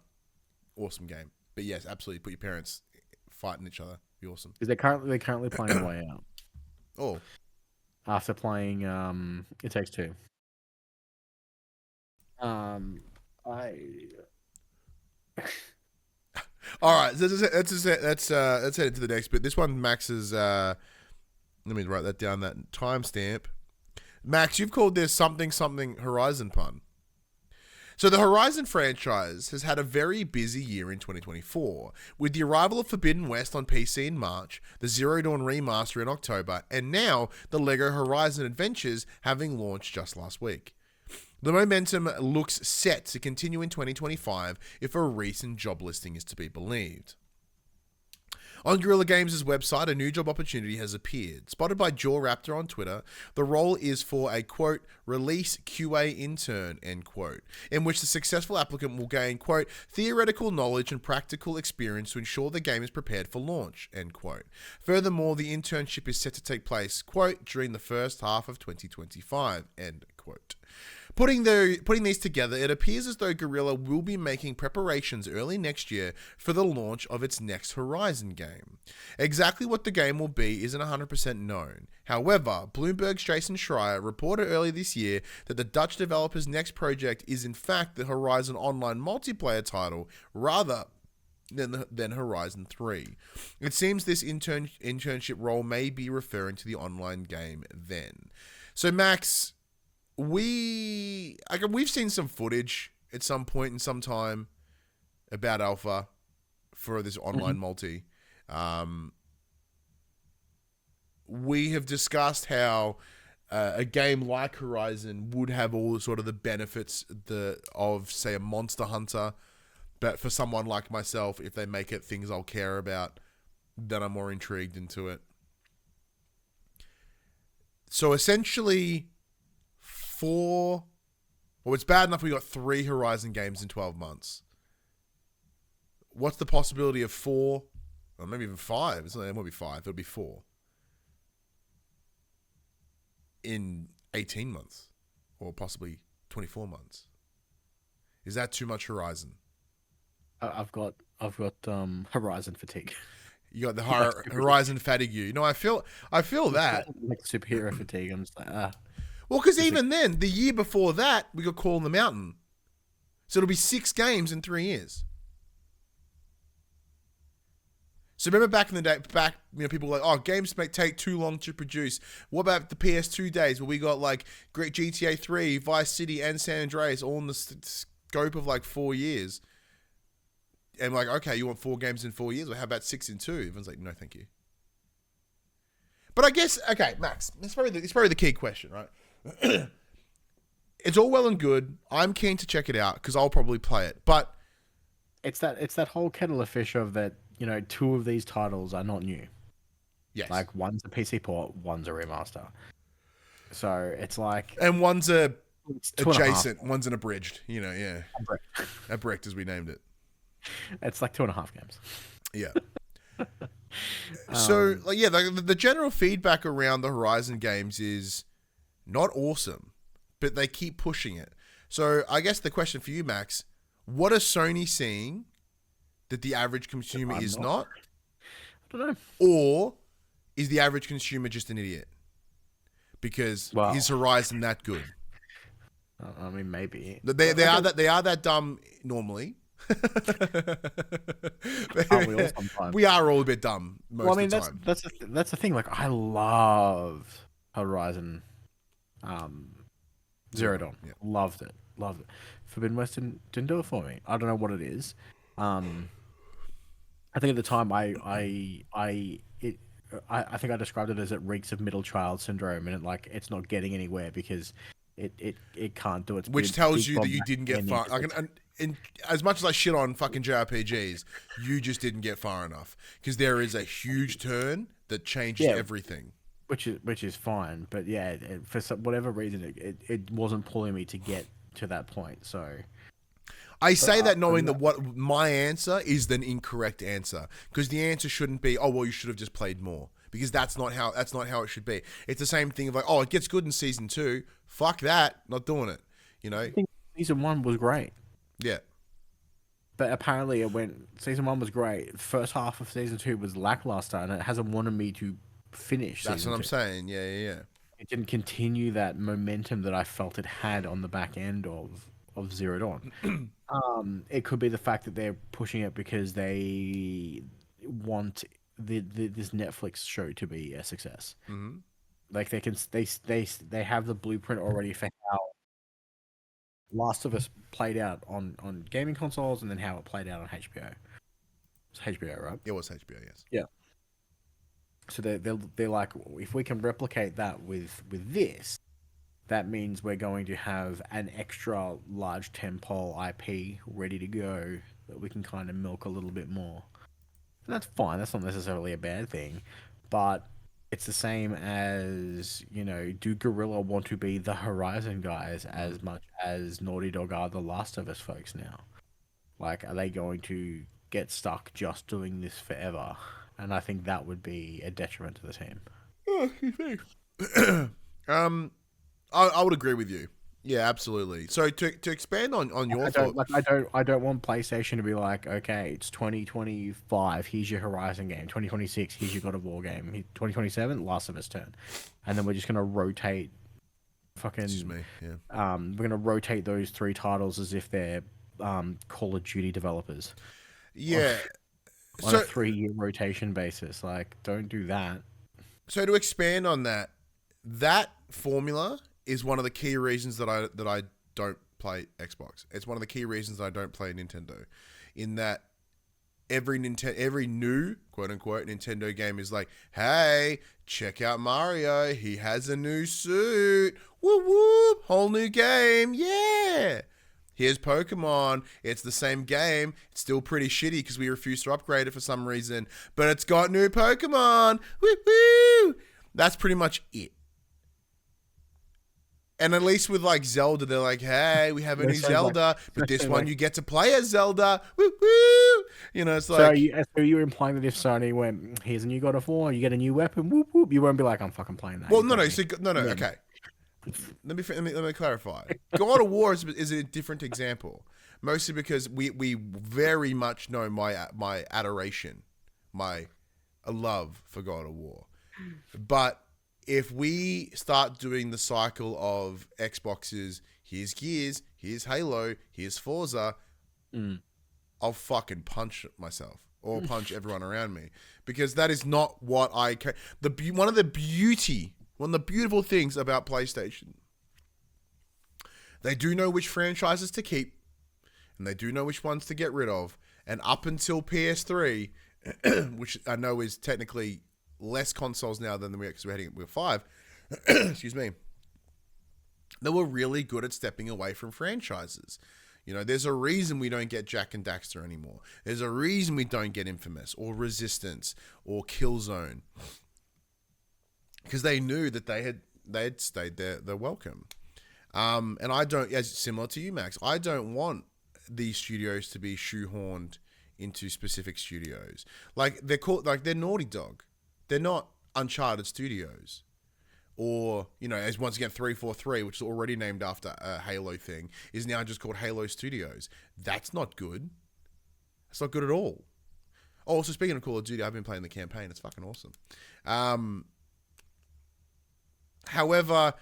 Awesome game. But yes, absolutely. Put your parents fighting each other. Be awesome. Because they're currently playing A Way Out. Oh. After playing It Takes Two. All right, so let's head into the next bit. This one, Max is. Let me write that down. That timestamp. Max, you've called this something Horizon pun. So the Horizon franchise has had a very busy year in 2024, with the arrival of Forbidden West on PC in March, the Zero Dawn remaster in October, and now the LEGO Horizon Adventures having launched just last week. The momentum looks set to continue in 2025 if a recent job listing is to be believed. On Guerrilla Games' website, a new job opportunity has appeared. Spotted by Jaw Raptor on Twitter, the role is for a, quote, release QA intern, end quote, in which the successful applicant will gain, quote, theoretical knowledge and practical experience to ensure the game is prepared for launch, end quote. Furthermore, the internship is set to take place, quote, during the first half of 2025, end quote. Putting these together, it appears as though Guerrilla will be making preparations early next year for the launch of its next Horizon game. Exactly what the game will be isn't 100% known. However, Bloomberg's Jason Schreier reported earlier this year that the Dutch developer's next project is in fact the Horizon Online multiplayer title, rather than Horizon 3. It seems this internship role may be referring to the online game then. So, Max, we've seen some footage at some point in some time about Alpha for this online multi. We have discussed how a game like Horizon would have all sort of the benefits of, say, a Monster Hunter, but for someone like myself, if they make it things I'll care about, then I'm more intrigued into it. So essentially, it's bad enough we got 3 Horizon games in 12 months. What's the possibility of 4? Or maybe even 5. It won't be 5. It'll be 4. In 18 months. Or possibly 24 months. Is that too much Horizon? I've got Horizon fatigue. You got the Horizon fatigue. You know, I feel that. Like superhero fatigue. I'm just like, Well, because even then, the year before that, we got Call in the Mountain. So it'll be 6 games in 3 years. So remember back in the day, people were like, oh, games take too long to produce. What about the PS2 days where we got like great GTA 3, Vice City, and San Andreas all in the scope of like 4 years? And like, okay, you want 4 games in 4 years? Well, how about 6 in 2? Everyone's like, no, thank you. But I guess, okay, Max, it's probably the key question, right? It's all well and good. I'm keen to check it out because I'll probably play it. But it's that whole kettle of fish of that. 2 of these titles are not new. Yes. Like one's a PC port, one's a remaster. So it's like, and one's adjacent, 2.5. one's an abridged. Yeah, abridged as we named it. It's like 2.5 games. Yeah. So like, yeah, the general feedback around the Horizon games is not awesome, but they keep pushing it. So I guess the question for you, Max, what are Sony seeing that the average consumer is not? I don't know. Or is the average consumer just an idiot? Because is Horizon that good? I mean, maybe. They are that dumb normally. We are all a bit dumb most of the time. That's the thing. Like, I love Horizon Zero Dawn. Yeah. Loved it. Forbidden West didn't do it for me. I don't know what it is. I think at the time I think I described it as it reeks of middle child syndrome, and it's not getting anywhere because it can't do it. Which tells you that you didn't get far. As much as I shit on fucking JRPGs, you just didn't get far enough because there is a huge turn that changes everything. Which is fine, but yeah, for whatever reason, it wasn't pulling me to get to that point. So. I say that knowing that what my answer is the incorrect answer, because the answer shouldn't be, oh well, you should have just played more, because that's not how it should be. It's the same thing of like, oh, it gets good in season 2. Fuck that, not doing it. I think season 1 was great. Yeah, but apparently season 1 was great. First half of season 2 was lackluster, and it hasn't wanted me to finish. That's what I'm saying. Yeah. It didn't continue that momentum that I felt it had on the back end of Zero Dawn. It could be the fact that they're pushing it because they want this Netflix show to be a success. Mm-hmm. Like they have the blueprint already for how Last of Us played out on gaming consoles, and then how it played out on HBO. It's HBO, right? It was HBO, yes. Yeah. So they're like, if we can replicate that with this, that means we're going to have an extra large tentpole IP ready to go that we can kind of milk a little bit more. And that's fine. That's not necessarily a bad thing. But it's the same as, do Guerrilla want to be the Horizon guys as much as Naughty Dog are the Last of Us folks now? Like, are they going to get stuck just doing this forever? And I think that would be a detriment to the team. Oh, you think? I would agree with you. Yeah, absolutely. So to expand on your thought, I don't want PlayStation to be like, okay, it's 2025, here's your Horizon game. 2026, here's your God of War game. 2027, Last of Us turn, and then we're just gonna rotate. Fucking. Excuse me. Yeah. We're gonna rotate those 3 titles as if they're Call of Duty developers. Yeah. On a 3-year rotation basis, like, don't do that. So to expand on that formula is one of the key reasons that I don't play Xbox. It's one of the key reasons I don't play Nintendo. In that every new quote unquote Nintendo game is like, hey, check out Mario. He has a new suit. Whoop whoop, whole new game. Yeah. Here's Pokemon. It's the same game. It's still pretty shitty because we refuse to upgrade it for some reason. But it's got new Pokemon. Woo woo. That's pretty much it. And at least with like Zelda, they're like, hey, we have a new Zelda, but this one you get to play as Zelda. Woo woo. It's like. So you're implying that if Sony went, here's a new God of War, you get a new weapon, whoop whoop, you won't be like, I'm fucking playing that. Well, no. Okay. Let me clarify. God of War is a different example, mostly because we very much know my adoration, my love for God of War, but if we start doing the cycle of Xboxes, here's Gears, here's Halo, here's Forza, I'll fucking punch myself. or punch everyone around me, because that is not what I can. One of the beautiful things about PlayStation, they do know which franchises to keep, and they do know which ones to get rid of. And up until PS3, which I know is technically less consoles now than because we're heading with 5, excuse me, they were really good at stepping away from franchises. You know, there's a reason we don't get Jak and Daxter anymore. There's a reason we don't get Infamous or Resistance or Killzone, because they knew that they had stayed their welcome. And I don't, as similar to you, Max, I don't want these studios to be shoehorned into specific studios. Like they're Naughty Dog. They're not Uncharted Studios. Or, you know, as once again, 343, which is already named after a Halo thing, is now just called Halo Studios. That's not good. It's not good at all. Oh, also, speaking of Call of Duty, I've been playing the campaign. It's fucking awesome. However,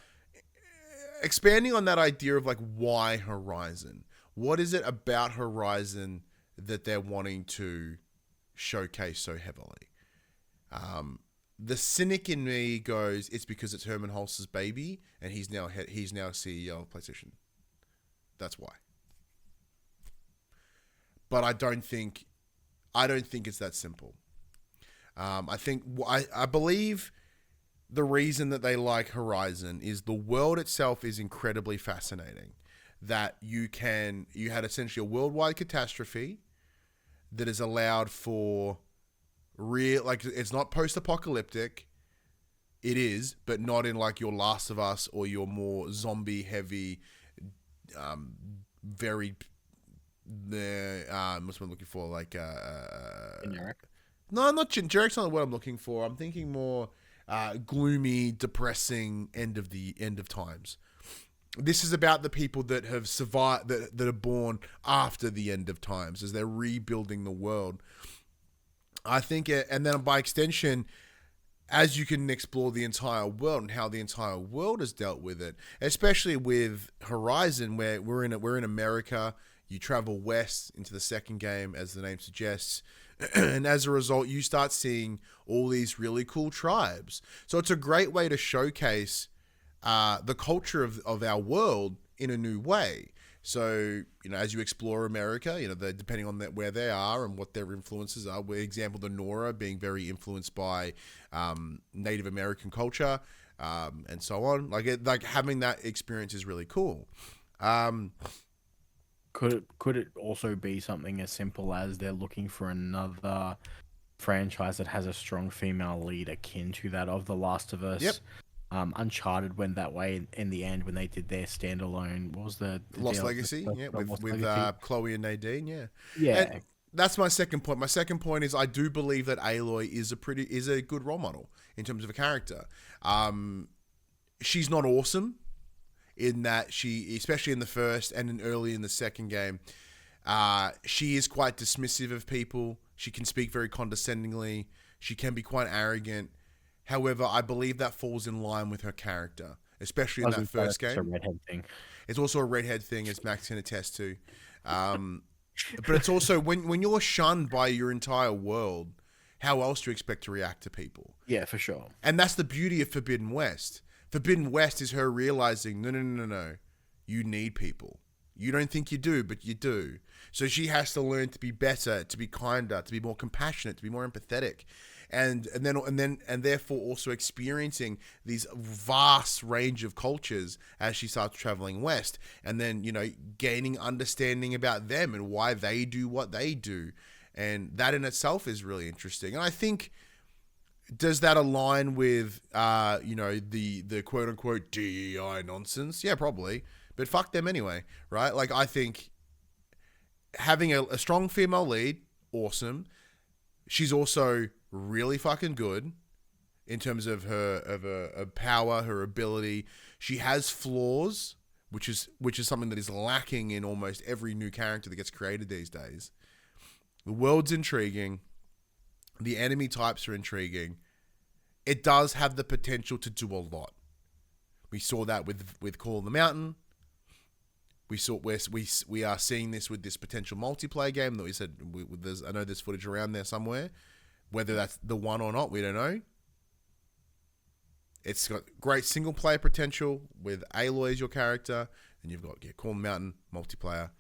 expanding on that idea of like, why Horizon? What is it about Horizon that they're wanting to showcase so heavily? The cynic in me goes, it's because it's Herman Hulse's baby, and he's now CEO of PlayStation. That's why. But I don't think it's that simple. I believe the reason that they like Horizon is the world itself is incredibly fascinating. That you had essentially a worldwide catastrophe that has allowed for it's not post-apocalyptic. It is, but not in like your Last of Us or your more zombie-heavy, very what's what I'm looking for? Like generic. No, not generic's not what I'm looking for. I'm thinking more gloomy, depressing end of times. This is about the people that have survived, that are born after the end of times, as they're rebuilding the world. I think, and then by extension, as you can explore the entire world and how the entire world has dealt with it, especially with Horizon, where we're in America. You travel west into the second game, as the name suggests, and as a result, you start seeing all these really cool tribes. So it's a great way to showcase the culture of our world in a new way. So, you know, as you explore America, you know, depending on where they are and what their influences are. For example, the Nora being very influenced by Native American culture, and so on. Like having that experience is really cool. Could it also be something as simple as they're looking for another franchise that has a strong female lead akin to that of The Last of Us? Yep. Uncharted went that way in the end when they did their standalone. What was the Lost Legacy? Yeah, with Chloe and Nadine. Yeah. Yeah. And that's my second point. My second point is I do believe that Aloy is a good role model in terms of a character. She's not awesome in that she, especially in the first and then early in the second game, she is quite dismissive of people. She can speak very condescendingly. She can be quite arrogant. However, I believe that falls in line with her character, especially in that first game. It's a redhead thing. It's also a redhead thing, as Max can attest to. But it's also, when you're shunned by your entire world, how else do you expect to react to people? Yeah, for sure. And that's the beauty of Forbidden West. Forbidden West is her realizing, no. You need people. You don't think you do, but you do. So she has to learn to be better, to be kinder, to be more compassionate, to be more empathetic. And therefore also experiencing these vast range of cultures as she starts traveling west, and then, you know, gaining understanding about them and why they do what they do, and that in itself is really interesting. And I think, does that align with the quote unquote DEI nonsense? Yeah, probably, but fuck them anyway, right? Like, I think having a strong female lead, awesome. She's also really fucking good in terms of her power, her ability. She has flaws, which is something that is lacking in almost every new character that gets created these days. The world's intriguing. The enemy types are intriguing. It does have the potential to do a lot. We saw that with Call of the Mountain. we are seeing this with this potential multiplayer game that we said. I know there's footage around there somewhere. Whether that's the one or not, we don't know. It's got great single player potential with Aloy as your character, and you've got Corn Mountain multiplayer.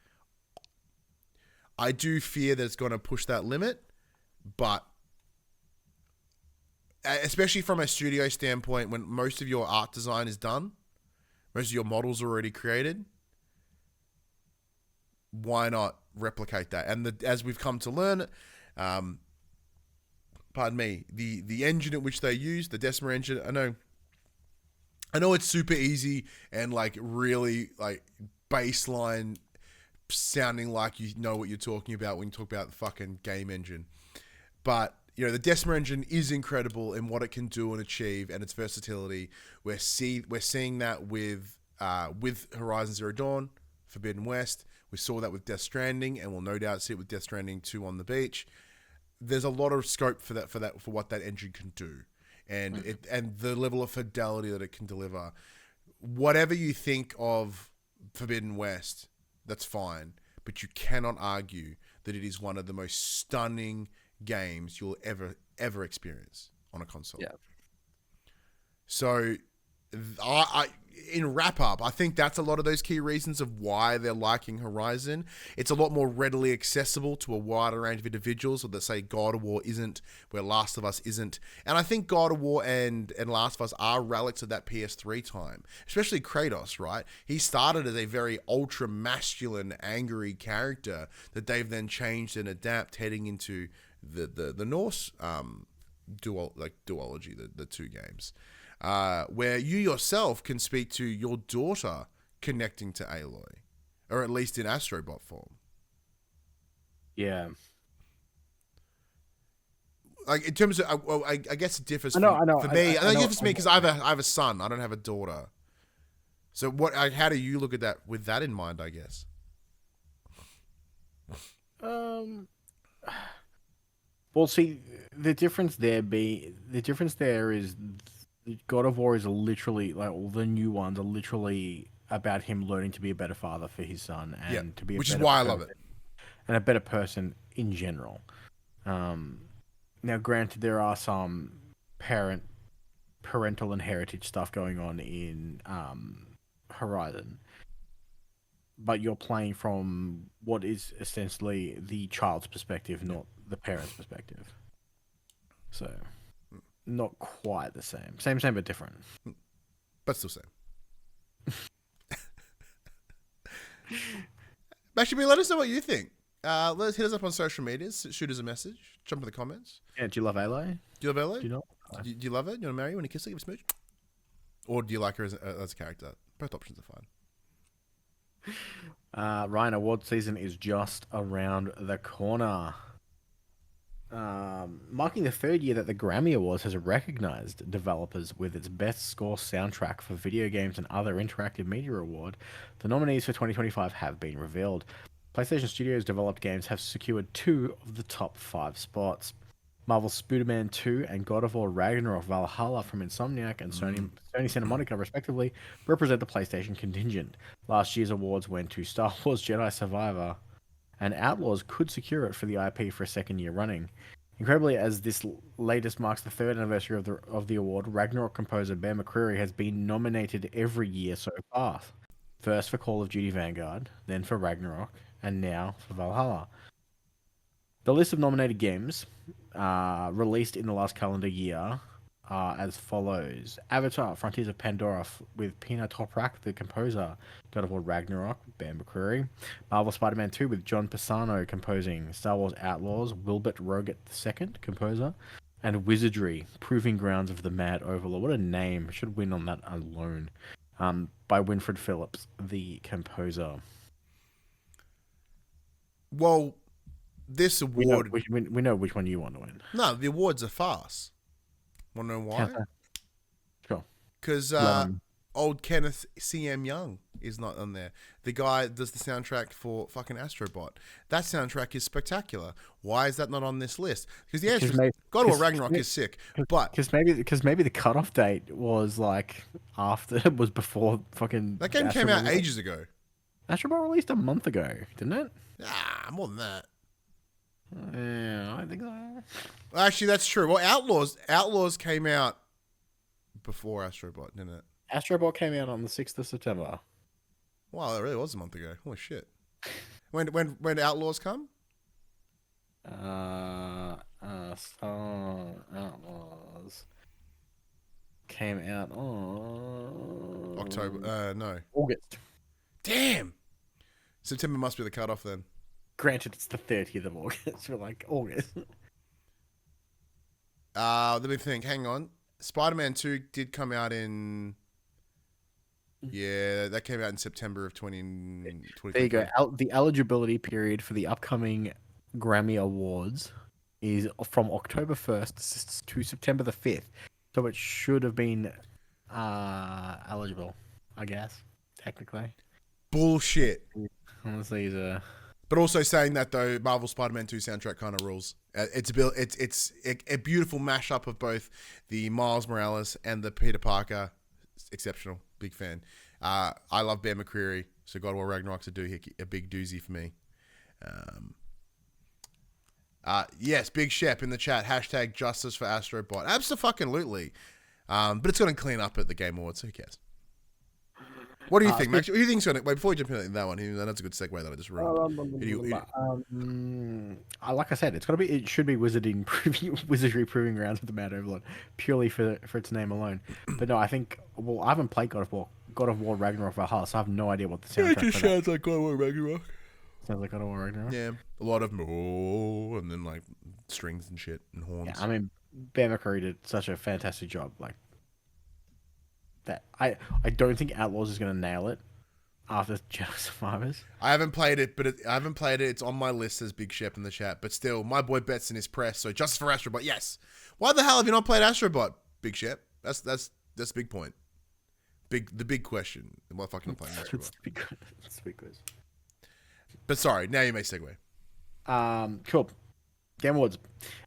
I do fear that it's going to push that limit, but especially from a studio standpoint, when most of your art design is done, most of your models are already created, why not replicate that? And as we've come to learn, pardon me, the engine at which they use, the Decima engine, I know it's super easy and like really like baseline sounding like you know what you're talking about when you talk about the fucking game engine. But, you know, the Decima engine is incredible in what it can do and achieve and its versatility. We're seeing that with Horizon Zero Dawn, Forbidden West. We saw that with Death Stranding, and we'll no doubt see it with Death Stranding 2 on the beach. There's a lot of scope for what that engine can do. And and the level of fidelity that it can deliver. Whatever you think of Forbidden West, that's fine, but you cannot argue that it is one of the most stunning games you'll ever experience on a console. Yeah. So, in wrap up, I think that's a lot of those key reasons of why they're liking Horizon. It's a lot more readily accessible to a wider range of individuals, or that say God of War isn't, where Last of Us isn't. And I think God of War and Last of Us are relics of that PS3 time, especially Kratos, right? He started as a very ultra masculine, angry character that they've then changed and adapt heading into the Norse duology, the two games. Where you yourself can speak to your daughter connecting to Aloy, or at least in Astrobot form. Yeah. Like in terms of, I guess it differs. I know. For me, it differs for me because I have a son. I don't have a daughter. So how do you look at that with that in mind? I guess. Well, see, the difference there is God of War is literally, like, all the new ones are literally about him learning to be a better father for his son and to be which is why I love it. And a better person in general. Now, granted, there are some parental and heritage stuff going on in Horizon, but you're playing from what is essentially the child's perspective, not the parent's perspective. So, not quite the same. Same, but different. But still same. Actually, let us know what you think. Let's hit us up on social medias. Shoot us a message. Jump in the comments. Yeah, do you love Aloy? Do you love Aloy? Do you not? Do you love her? Do you want to marry her? Want to kiss her? Give her a smooch? Or do you like her as a character? Both options are fine. Ryan, award season is just around the corner. Marking the third year that the Grammy Awards has recognized developers with its Best Score Soundtrack for Video Games and Other Interactive Media Award, the nominees for 2025 have been revealed. PlayStation Studios developed games have secured 2 of the top 5 spots. Marvel's Spider-Man 2 and God of War Ragnarok Valhalla from Insomniac and Sony Santa Monica, respectively, represent the PlayStation contingent. Last year's awards went to Star Wars Jedi Survivor, and Outlaws could secure it for the IP for a second year running. Incredibly, as this latest marks the 3rd anniversary of the award, Ragnarok composer Bear McCreary has been nominated every year so far. First for Call of Duty Vanguard, then for Ragnarok, and now for Valhalla. The list of nominated games released in the last calendar year are as follows. Avatar, Frontiers of Pandora with Pina Toprak, the composer. God of War Ragnarok, Bear McCreary. Marvel Spider-Man 2 with John Pisano composing. Star Wars Outlaws, Wilbert Roget II, composer. And Wizardry, Proving Grounds of the Mad Overlord. What a name. Should win on that alone. By Winfred Phillips, the composer. Well, this award... We know which one you want to win. No, the awards are farce. Want to know why? Sure. Because old Kenneth C.M. Young is not on there. The guy that does the soundtrack for fucking Astrobot. That soundtrack is spectacular. Why is that not on this list? Because the answer is God of War Ragnarok is sick. But because maybe the cutoff date was like before fucking... That game came out ages ago. Astro Bot released a month ago, didn't it? Ah, more than that. Yeah, I think so. Actually, that's true. Well, Outlaws came out before Astrobot, didn't it? Astro Bot came out on the 6th of September. Wow, that really was a month ago. Holy shit. When Outlaws come? Outlaws came out on October. No. August. Damn. September must be the cutoff then. Granted, it's the 30th of August. We're like August. Let me think. Hang on. Spider-Man 2 did come out in... Yeah, that came out in September of 2020. There you go. The eligibility period for the upcoming Grammy Awards is from October 1st to September the 5th. So it should have been eligible, I guess, technically. Bullshit. Honestly, But also saying that though, Marvel Spider-Man 2 soundtrack kind of rules. It's a beautiful mashup of both the Miles Morales and the Peter Parker. It's exceptional. Big fan. I love Bear McCreary, so God of War Ragnarok's a big doozy for me. Yes, Big Shep in the chat. # justice for Astrobot. Absolutely. But it's going to clean up at the Game Awards. So who cares? What do you think, Max? What do you think's going to... Wait, before we jump into that one, that's a good segue that I just ruined. Like I said, it should be Wizardry Proving Grounds with the Mad Overlord, purely for its name alone. But no, I think... Well, I haven't played God of War Ragnarok Valhalla, so I have no idea what the soundtrack... It just sounds like God of War Ragnarok. Sounds like God of War Ragnarok? Yeah, a lot of... Oh, and then, like, strings and shit, and horns. Yeah, I mean, Bear McCreary did such a fantastic job, like... That I don't think Outlaws is going to nail it after Jedi Survivors. I haven't played it, It's on my list as Big Shep in the chat. But still, my boy Betson is pressed. So just for Astrobot, yes. Why the hell have you not played Astrobot, Big Shep? That's the big point. The big question. Why fucking not playing Astrobot? That's the big quiz. But sorry, now you may segue. Cool. Game Awards.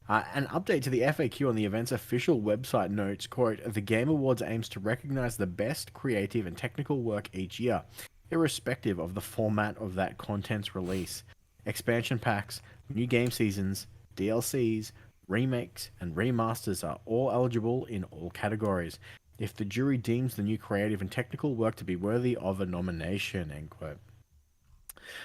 An update to the FAQ on the event's official website notes, quote, "The Game Awards aims to recognize the best creative and technical work each year, irrespective of the format of that content's release. Expansion packs, new game seasons, DLCs, remakes, and remasters are all eligible in all categories, if the jury deems the new creative and technical work to be worthy of a nomination," end quote.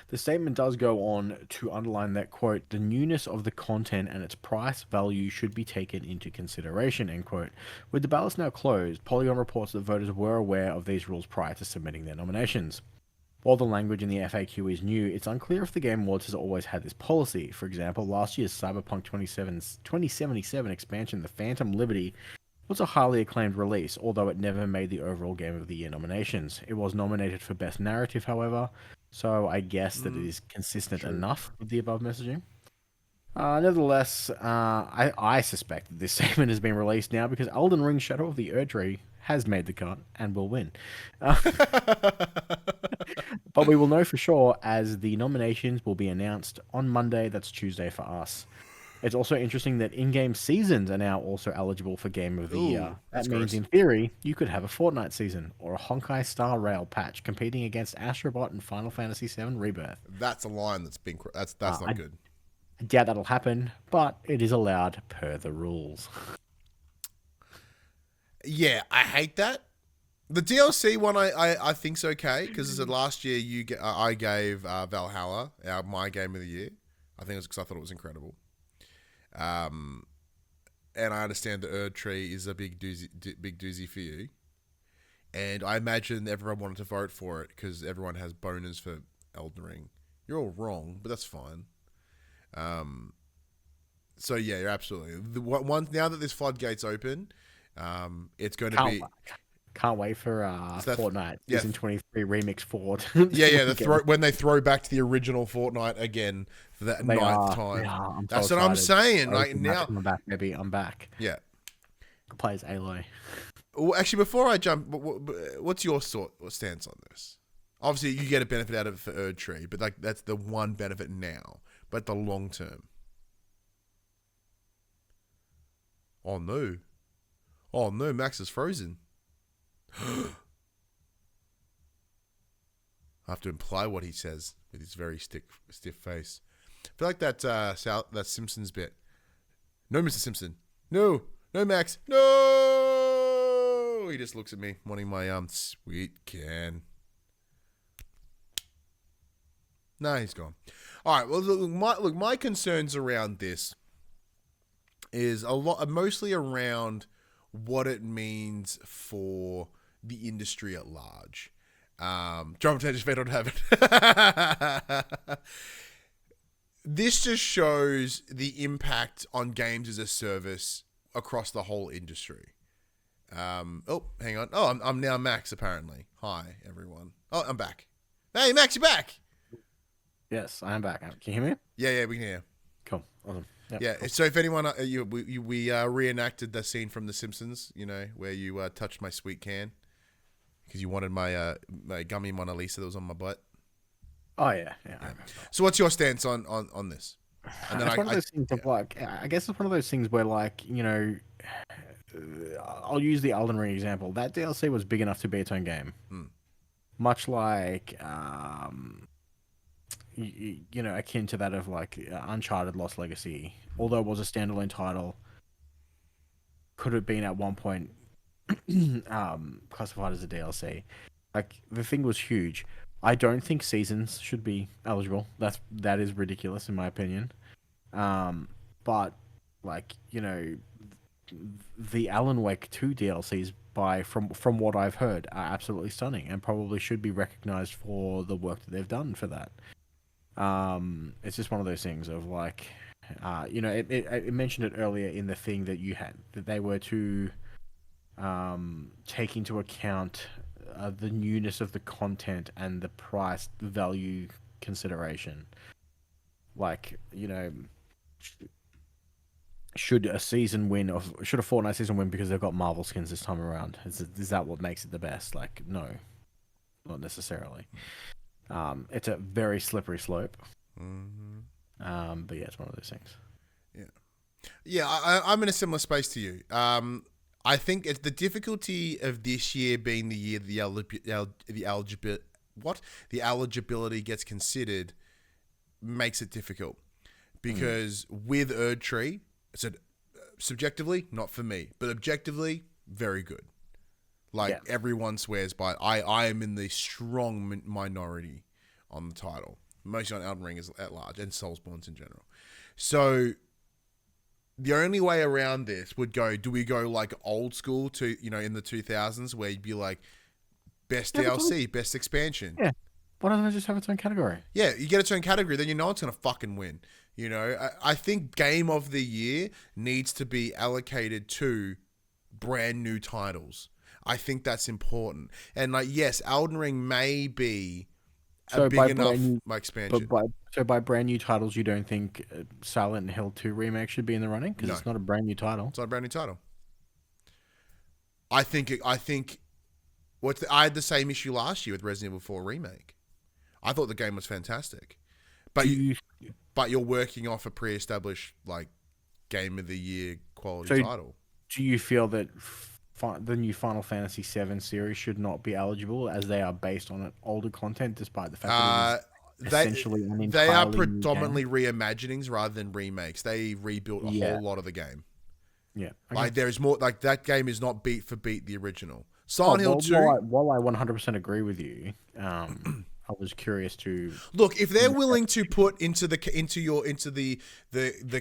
The statement does go on to underline that, quote, "The newness of the content and its price value should be taken into consideration," end quote. With the ballots now closed, Polygon reports that voters were aware of these rules prior to submitting their nominations. While the language in the FAQ is new, it's unclear if the Game Awards has always had this policy. For example, last year's Cyberpunk 2077 expansion, The Phantom Liberty, was a highly acclaimed release, although it never made the overall Game of the Year nominations. It was nominated for Best Narrative, however, so I guess that it is consistent enough with the above messaging. Nevertheless, I suspect that this statement has been released now because Elden Ring Shadow of the Erdtree has made the cut and will win. But we will know for sure as the nominations will be announced on Monday. That's Tuesday for us. It's also interesting that in-game seasons are now also eligible for Game of the Year. That means, in theory, you could have a Fortnite season or a Honkai Star Rail patch competing against Astrobot and Final Fantasy VII Rebirth. That's a line that's been... That's not good. I doubt that'll happen, but it is allowed per the rules. Yeah, I hate that. The DLC one, I think's okay, because last year I gave Valhalla my Game of the Year. I think it was because I thought it was incredible. And I understand the Erdtree is a big doozy for you. And I imagine everyone wanted to vote for it because everyone has boners for Elden Ring. You're all wrong, but that's fine. So yeah, you're absolutely... now that this floodgate's open, it's going to be... Can't wait for Fortnite Season 23 Remix 4. When they throw back to the original Fortnite again for that ninth time. That's what I'm saying. Like now, I'm back, baby. I'm back. Yeah. Play as Aloy. Well, actually, before I jump, what's your stance on this? Obviously, you get a benefit out of it for Erdtree, but that's the one benefit now. But the long term. Oh no, Max is frozen. I have to imply what he says with his very stiff face. I feel like that Simpsons bit. No, Mr. Simpson. No, Max. No. He just looks at me, wanting my sweet can. No, he's gone. All right. Well, look, my concerns around this is mostly around what it means for the industry at large. Drum just fed on heaven. This just shows the impact on games as a service across the whole industry. Oh, hang on. Oh, I'm now Max, apparently. Hi, everyone. Oh, I'm back. Hey, Max, you're back. Yes, I am back. Can you hear me? Yeah, we can hear you. Cool. Awesome. Yep, Yeah, cool. So if anyone, we reenacted the scene from The Simpsons, where you touched my sweet can because you wanted my gummy Mona Lisa that was on my butt. Oh, yeah. I remember. So what's your stance on this? And then it's one of those things of like, I guess it's one of those things where like, I'll use the Elden Ring example. That DLC was big enough to be its own game. Much like, akin to that of like Uncharted Lost Legacy. Although it was a standalone title, could have been at one point classified as a DLC. Like, the thing was huge. I don't think seasons should be eligible. That is ridiculous in my opinion. But like, the Alan Wake 2 DLCs from what I've heard are absolutely stunning and probably should be recognized for the work that they've done for that. It's just one of those things of like, it mentioned it earlier in the thing that you had, that they were to take into account the newness of the content and the price value consideration. Like, should a Fortnite season win because they've got Marvel skins this time around? Is that what makes it the best? Like, no, not necessarily. It's a very slippery slope. Mm-hmm. But yeah, it's one of those things. Yeah, I'm in a similar space to you. I think it's the difficulty of this year being the year the eligibility gets considered makes it difficult because with Erdtree, subjectively not for me, but objectively very good. Like everyone swears by it. I am in the strong minority on the title, mostly on Elden Ring at large and Soulsborne in general. So the only way around this would do we go like old school to, in the 2000s where you'd be like best DLC, best expansion. Yeah. Why don't they just have its own category? Yeah, you get its own category, then it's going to fucking win. I think Game of the Year needs to be allocated to brand new titles. I think that's important. And like, yes, Elden Ring may be a big enough expansion. So by brand new titles, you don't think Silent Hill 2 remake should be in the running? Because it's not a brand new title. It's not a brand new title. I think I had the same issue last year with Resident Evil 4 remake. I thought the game was fantastic, but you're working off a pre-established like Game of the Year quality title. Do you feel that the new Final Fantasy VII series should not be eligible as they are based on older content, despite the fact that it is essentially an entirely they are predominantly reimaginings rather than remakes. They rebuilt a whole lot of the game. Yeah, okay. Like there's more. Like that game is not beat for beat the original. Silent Hill 2. While I 100% agree with you, I was curious to look if they're willing to put into the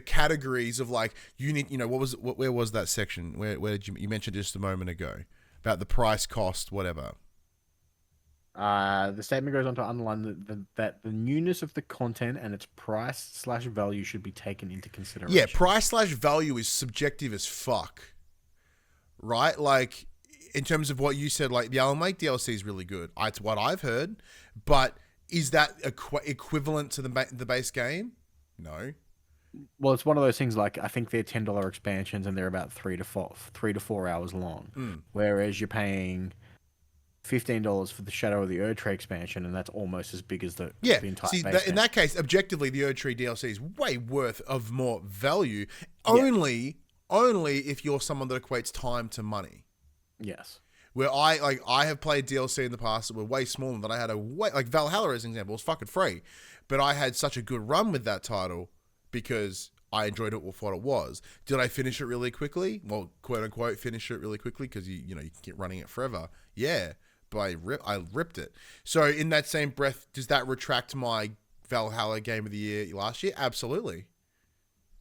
categories of like you need, where was that section where did you mentioned just a moment ago about the price, cost, whatever. The statement goes on to underline that the newness of the content and its price/value should be taken into consideration. Yeah, price/value is subjective as fuck, right? Like, in terms of what you said, like the Alan Wake DLC is really good. It's what I've heard, but is that equivalent to the base game? No. Well, it's one of those things. Like I think they're $10 expansions, and they're about 3 to 4 hours long. Whereas you're paying $15 for the Shadow of the Erdtree expansion, and that's almost as big as the entire base game. In that case, objectively, the Erdtree DLC is way worth of more value. Only if you're someone that equates time to money. Yes. where I have played DLC in the past that were way smaller than I had like Valhalla as an example was fucking free, but I had such a good run with that title because I enjoyed it with what it was. Did I finish it really quickly? Well, quote unquote, finish it really quickly because you can get running it forever. Yeah, but I ripped it. So in that same breath, does that retract my Valhalla Game of the Year last year? Absolutely.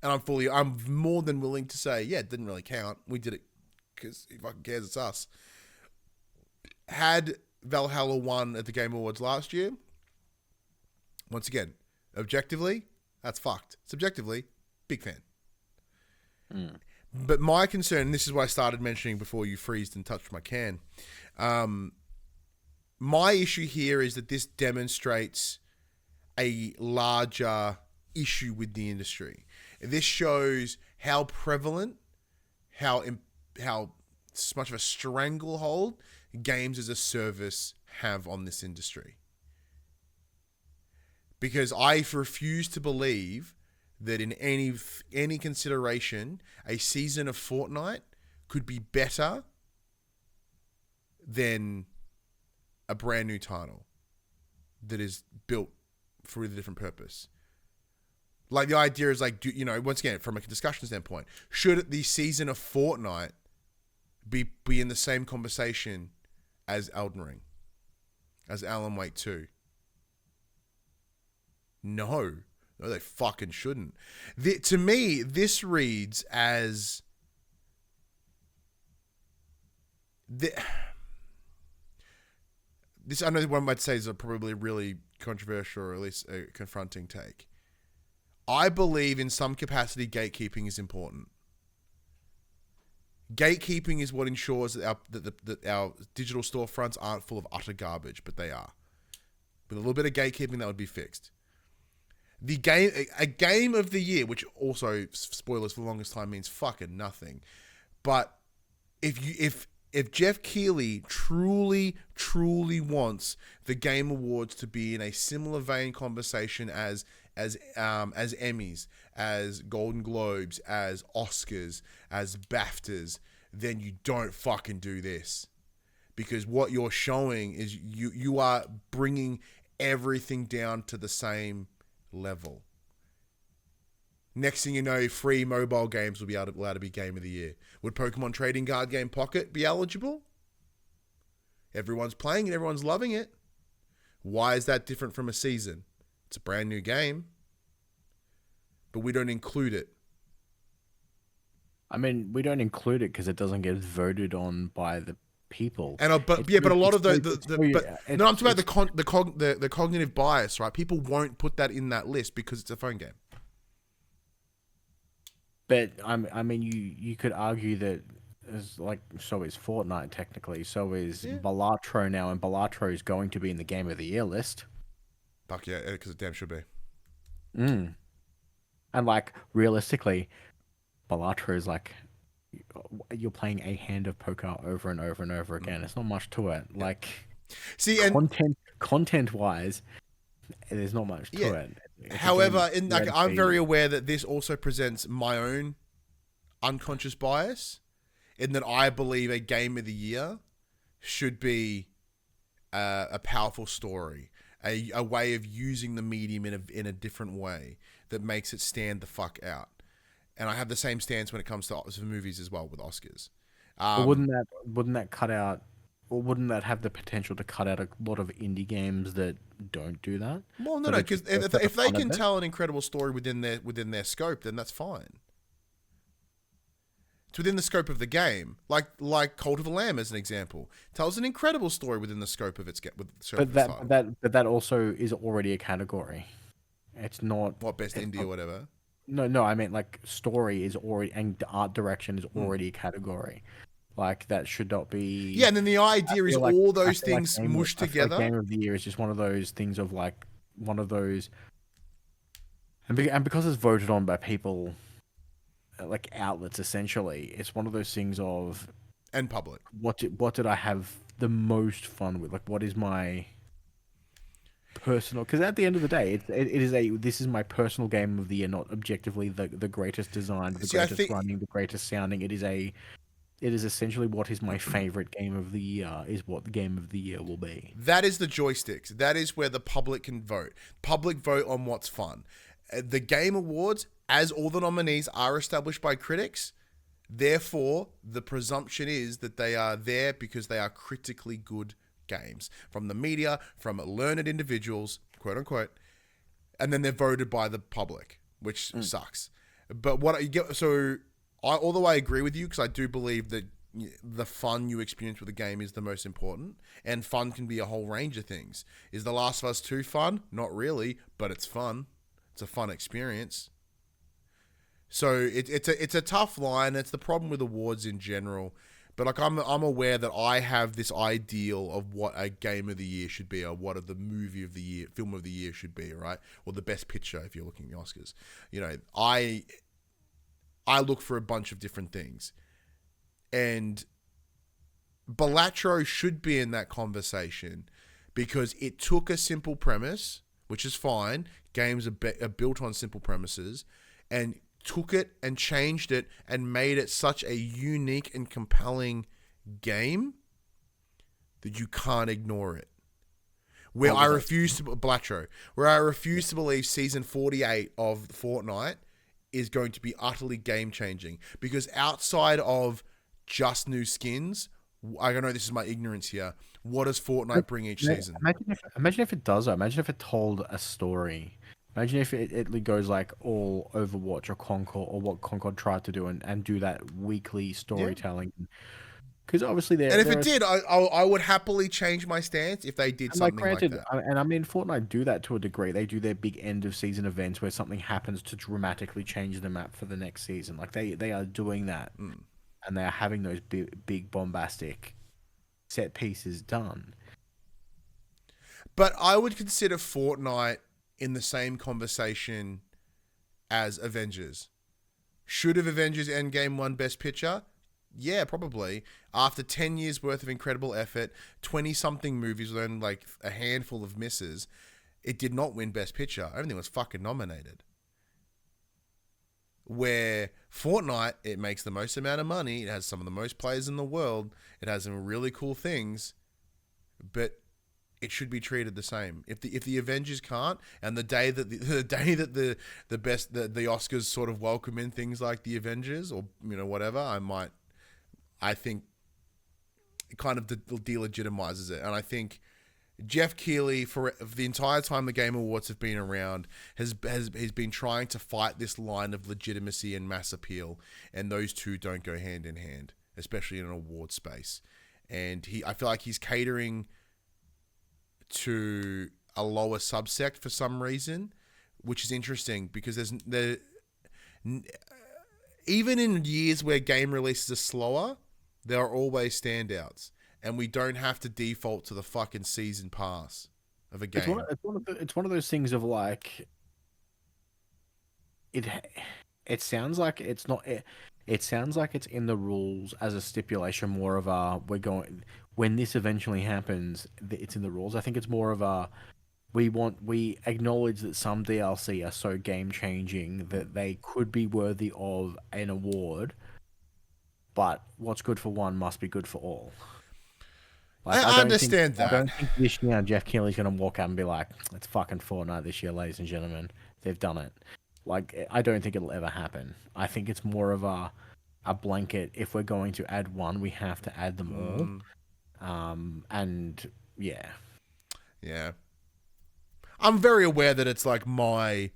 And I'm more than willing to say, yeah, it didn't really count. We did it because who fucking cares? It's us. Had Valhalla won at the Game Awards last year, once again, objectively, that's fucked. Subjectively, big fan. But my concern, and this is what I started mentioning before you freezed and touched my can, my issue here is that this demonstrates a larger issue with the industry. This shows how prevalent, how much of a stranglehold games as a service have on this industry. Because I refuse to believe that in any consideration, a season of Fortnite could be better than a brand new title that is built for a different purpose. Like, the idea is like, once again, from a discussion standpoint, should the season of Fortnite be in the same conversation as Elden Ring, as Alan Wake 2? No, they fucking shouldn't. To me, this reads as this. I know one might say is probably really controversial, or at least a confronting take. I believe in some capacity gatekeeping is important. Gatekeeping is what ensures that our digital storefronts aren't full of utter garbage, but they are. With a little bit of gatekeeping, that would be fixed. A game of the year, which also, spoilers for the longest time, means fucking nothing. But if Jeff Keighley truly wants the Game Awards to be in a similar vein conversation as Emmys, as Golden Globes, as Oscars, as BAFTAs, then you don't fucking do this. Because what you're showing is you are bringing everything down to the same level. Next thing you know, free mobile games will be allowed to be Game of the Year. Would Pokemon Trading Card Game Pocket be eligible? Everyone's playing it, everyone's loving it. Why is that different from a season? It's a brand new game, but we don't include it. I mean, we don't include it because it doesn't get voted on by the people. And but a lot of I'm talking about the cognitive bias, right? People won't put that in that list because it's a phone game. But I mean, you could argue that so is Fortnite technically, so is Balatro now, and Balatro is going to be in the Game of the Year list. Fuck yeah, because it damn should be. And realistically, Balatro is like, you're playing a hand of poker over and over and over again. It's not much to it. Like, see, content wise, there's not much to it. However, I'm very aware that this also presents my own unconscious bias, in that I believe a Game of the Year should be a powerful story, a way of using the medium in a different way that makes it stand the fuck out. And I have the same stance when it comes to movies as well with Oscars. Wouldn't that cut out, or wouldn't that have the potential to cut out a lot of indie games that don't do that? Well, no, because if they can tell an incredible story within their scope, then that's fine. It's within the scope of the game, like Cult of a Lamb as an example, tells an incredible story within the scope of its But that also is already a category. It's not best indie or whatever. No, I mean, like, story is already, and art direction is already a category. Like, that should not be... Yeah, and then the idea is all those things mushed together. Game of the Year is just one of those things of, like, one of those... And because it's voted on by people, like, outlets, essentially, it's one of those things of... And public. What did I have the most fun with? Like, what is my... personal, because at the end of the day, this is my personal Game of the Year, not objectively the greatest design, the greatest running, the greatest sounding. It is it is essentially what is my favorite game of the year is what the game of the year will be. That is the joysticks. That is where the public can vote. Public vote on what's fun. The Game Awards, as all the nominees are established by critics, therefore the presumption is that they are there because they are critically good games from the media, from learned individuals, quote unquote, and then they're voted by the public, which sucks. But what you get, so although I agree with you, because I do believe that the fun you experience with the game is the most important, and fun can be a whole range of things. Is The Last of Us 2 fun? Not really, but it's fun. It's a fun experience. So it's a tough line. It's the problem with awards in general. But like I'm aware that I have this ideal of what a game of the year should be, or what the movie of the year, film of the year should be, right? Or the best picture if you're looking at the Oscars. You know, I look for a bunch of different things. And Balatro should be in that conversation because it took a simple premise, which is fine. Games are built on simple premises, and took it and changed it and made it such a unique and compelling game that you can't ignore it. Where I refuse to believe season 48 of Fortnite is going to be utterly game changing, because outside of just new skins, I don't know, this is my ignorance here, what does Fortnite bring each season? Imagine if it does that. Imagine if it told a story. Imagine if it goes like all Overwatch or Concord, or what Concord tried to do, and do that weekly storytelling. Because obviously and if it did, I would happily change my stance if they did something like that. And I mean, Fortnite do that to a degree. They do their big end of season events where something happens to dramatically change the map for the next season. Like they are doing that, and they are having those big bombastic set pieces done. But I would consider Fortnite in the same conversation as Avengers. Should have Avengers Endgame won Best Picture? Yeah, probably. After 10 years worth of incredible effort, 20-something movies with only like a handful of misses, it did not win Best Picture. Everything was fucking nominated. Where Fortnite, it makes the most amount of money, it has some of the most players in the world, it has some really cool things, but it should be treated the same. If the Avengers can't, and the day that the Oscars sort of welcome in things like the Avengers, or whatever, I think it kind of delegitimizes it. And I think Jeff Keighley, for the entire time the Game Awards have been around, has been trying to fight this line of legitimacy and mass appeal, and those two don't go hand in hand, especially in an award space. And I feel like he's catering to a lower subsect for some reason, which is interesting, because even in years where game releases are slower, there are always standouts, and we don't have to default to the fucking season pass of a game. It's one of those things of like, it sounds like it's not. It sounds like it's in the rules as a stipulation, more of a when this eventually happens, it's in the rules. I think it's more of a we acknowledge that some DLC are so game changing that they could be worthy of an award, but what's good for one must be good for all. Like, I understand that. I don't think this year Jeff Keighley's going to walk out and be like, "It's fucking Fortnite this year, ladies and gentlemen. They've done it." Like, I don't think it'll ever happen. I think it's more of a blanket. If we're going to add one, we have to add them all. And yeah. I'm very aware that it's like my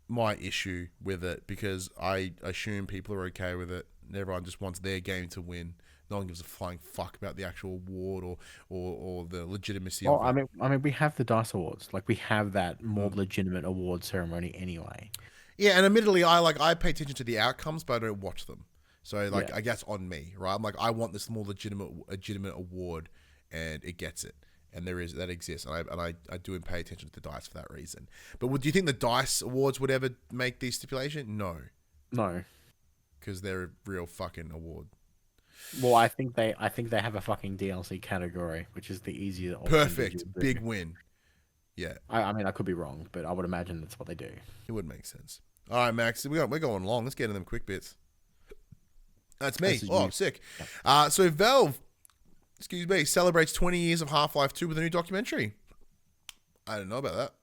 issue with it, because I assume people are okay with it. Everyone just wants their game to win. No one gives a flying fuck about the actual award or the legitimacy of it. I mean, we have the DICE Awards. Like, we have that more legitimate award ceremony anyway. Yeah, and admittedly, I pay attention to the outcomes, but I don't watch them. So, like, I guess on me, right? I'm like, I want this more legitimate award, and it gets it. And that exists, and I do pay attention to the DICE for that reason. But do you think the DICE Awards would ever make the stipulation? No. Because they're a real fucking award. Well, I think they have a fucking DLC category, which is the easier option. Perfect, big win. Yeah. I mean, I could be wrong, but I would imagine that's what they do. It would make sense. All right, Max, we're going long. Let's get into them quick bits. That's me. This is Oh, you. sick. Yep. So Valve, celebrates 20 years of Half-Life 2 with a new documentary. I didn't know about that.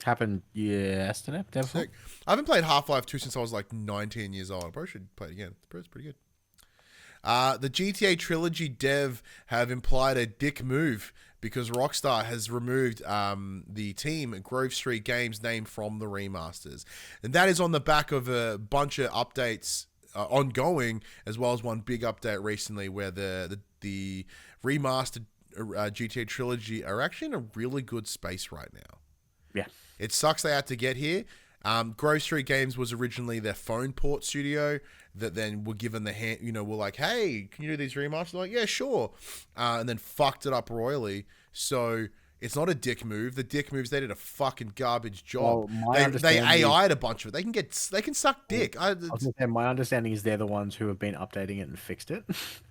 Happened yesterday. Day before? Sick. I haven't played Half-Life 2 since I was like 19 years old. I probably should play it again. It's pretty good. The GTA Trilogy dev have implied a dick move because Rockstar has removed the team Grove Street Games name from the remasters. And that is on the back of a bunch of updates ongoing, as well as one big update recently where the remastered GTA Trilogy are actually in a really good space right now. Yeah. It sucks they had to get here. Grove Street Games was originally their phone port studio that then were given the hand, were like, hey, can you do these remasters? They're like, yeah, sure. And then fucked it up royally. So it's not a dick move. The dick moves, they did a fucking garbage job. They AI'd a bunch of it. They can suck dick. I was gonna say, my understanding is they're the ones who have been updating it and fixed it,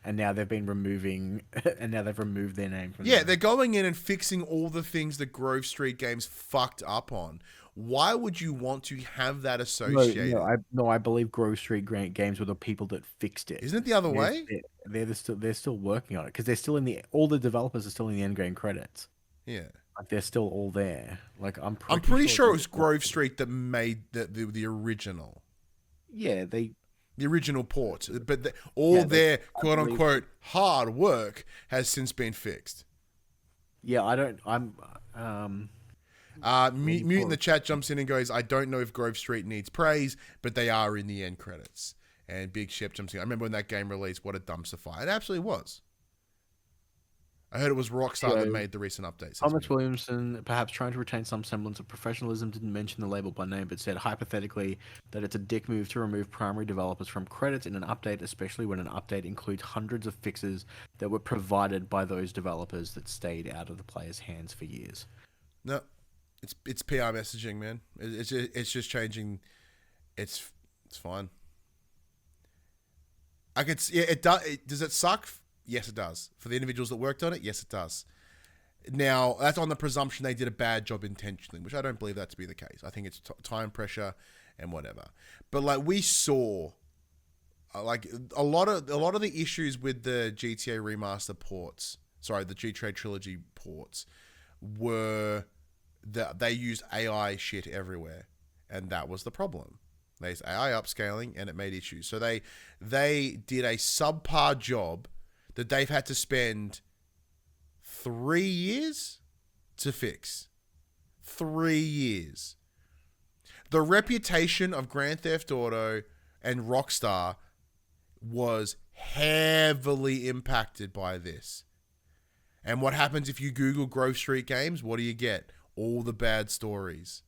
and now they've been removed their name from they're going in and fixing all the things that Grove Street Games fucked up on. Why would you want to have that associated? I believe Grove Street Games were the people that fixed it. Isn't it the other way? They're still working on it because they're still all the developers are still in the end game credits. Yeah. Like they're still all there. Like I'm pretty sure it was Grove Street that made the original. Yeah, the original port, but their quote unquote hard work has since been fixed. Yeah, Mute in the chat jumps in and goes, I don't know if Grove Street needs praise, but they are in the end credits. And Big Shep jumps in. I remember when that game released, what a dumpster fire. It absolutely was. I heard it was Rockstar that made the recent updates. Thomas Williamson, perhaps trying to retain some semblance of professionalism, didn't mention the label by name, but said hypothetically that it's a dick move to remove primary developers from credits in an update, especially when an update includes hundreds of fixes that were provided by those developers that stayed out of the players' hands for years. No, it's PR messaging, man. It's just changing. It's fine. It does. Does it suck? Yes, it does. For the individuals that worked on it, yes, it does. Now, that's on the presumption they did a bad job intentionally, which I don't believe that to be the case. I think it's time pressure and whatever. But like we saw, like a lot of the issues with the GTA remaster ports, the GTA Trilogy ports, were that they used AI shit everywhere, and that was the problem. They used AI upscaling, and it made issues. So they did a subpar job that they've had to spend 3 years to fix. 3 years. The reputation of Grand Theft Auto and Rockstar was heavily impacted by this. And what happens if you Google Grove Street Games? What do you get? All the bad stories.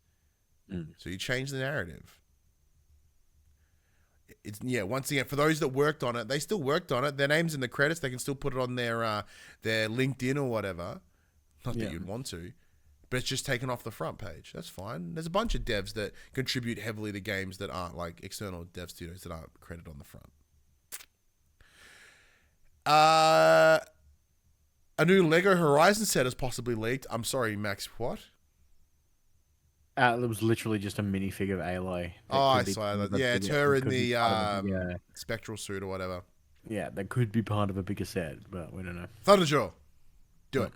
So you change the narrative. Once again, for those that worked on it, they still worked on it. Their name's in the credits. They can still put it on their LinkedIn or whatever. Not that you'd want to, but it's just taken off the front page. That's fine. There's a bunch of devs that contribute heavily to games that aren't like external dev studios that aren't credited on the front. A new Lego Horizon set has possibly leaked. I'm sorry, Max, what? It was literally just a minifig of Aloy. I saw that. Yeah, it's her in the spectral suit or whatever. Yeah, that could be part of a bigger set, but we don't know. Thunderjaw. Do it.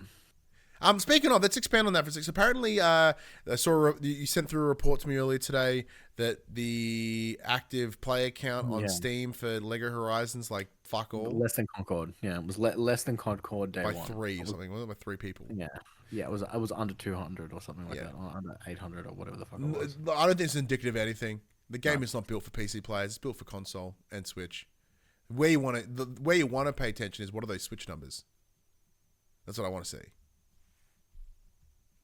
Speaking of, let's expand on that for a second. Apparently, I saw you sent through a report to me earlier today that the active player count on Steam for Lego Horizons like fuck all. Less than Concord. Yeah, it was less than Concord day by one. 3 or something. Wasn't it by 3 people? Yeah. Yeah, it was under 200 or something like that, or under 800 or whatever the fuck it was. I don't think it's indicative of anything. The game is not built for PC players. It's built for console and Switch. Where you want to pay attention is what are those Switch numbers. That's what I want to see.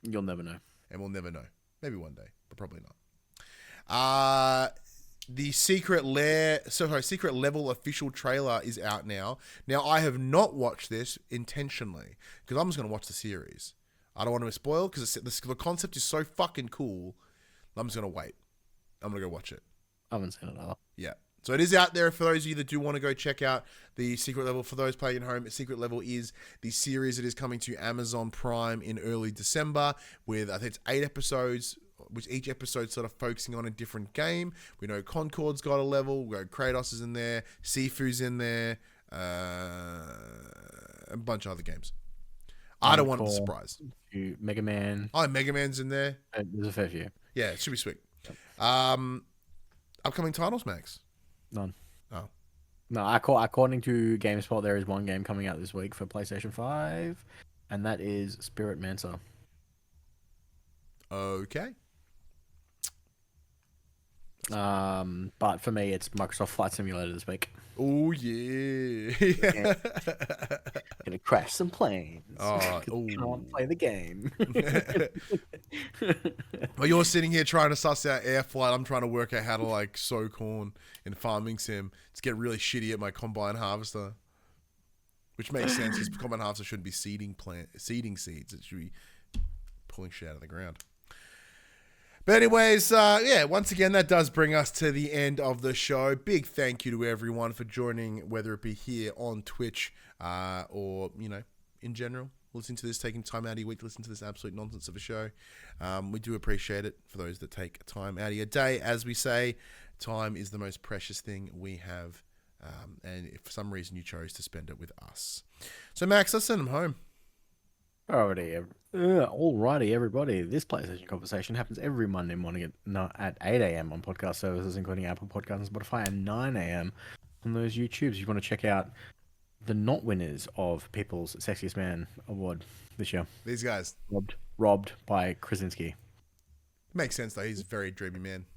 You'll never know, and we'll never know. Maybe one day, but probably not. The Secret Level official trailer is out now. Now I have not watched this intentionally because I'm just going to watch the series. I don't want to spoil because the concept is so fucking cool. I'm just going to wait. I'm going to go watch it. I haven't seen it either. Yeah. So it is out there for those of you that do want to go check out the Secret Level. For those playing at home, Secret Level is the series that is coming to Amazon Prime in early December with, I think it's 8 episodes, which each episode sort of focusing on a different game. We know Concord's got a level. We got Kratos is in there. Sifu's in there. A bunch of other games. I don't want the surprise. Mega Man. Oh, Mega Man's in there. There's a fair few. Yeah, it should be sweet. Upcoming titles, Max? None. Oh. No, according to GameSpot, there is one game coming out this week for PlayStation 5, and that is Spirit Mancer. Okay. But for me, it's Microsoft Flight Simulator this week. Oh, yeah. Gonna crash some planes. Oh, can't play the game. Well, you're sitting here trying to suss out air flight. I'm trying to work out how to like sow corn in farming sim to get really shitty at my combine harvester, which makes sense because combine harvester shouldn't be seeding seeds. It should be pulling shit out of the ground. But anyways, yeah, once again, that does bring us to the end of the show. Big thank you to everyone for joining, whether it be here on Twitch or, you know, in general, listening to this, taking time out of your week to listen to this absolute nonsense of a show. We do appreciate it for those that take time out of your day. As we say, time is the most precious thing we have. And if for some reason you chose to spend it with us. So, Max, let's send them home. Alrighty, everybody. This PlayStation conversation happens every Monday morning at 8 a.m. on podcast services, including Apple Podcasts and Spotify, and 9 a.m. on those YouTubes. If you want to check out the not winners of People's Sexiest Man Award this year. These guys. Robbed by Krasinski. Makes sense, though. He's a very dreamy man.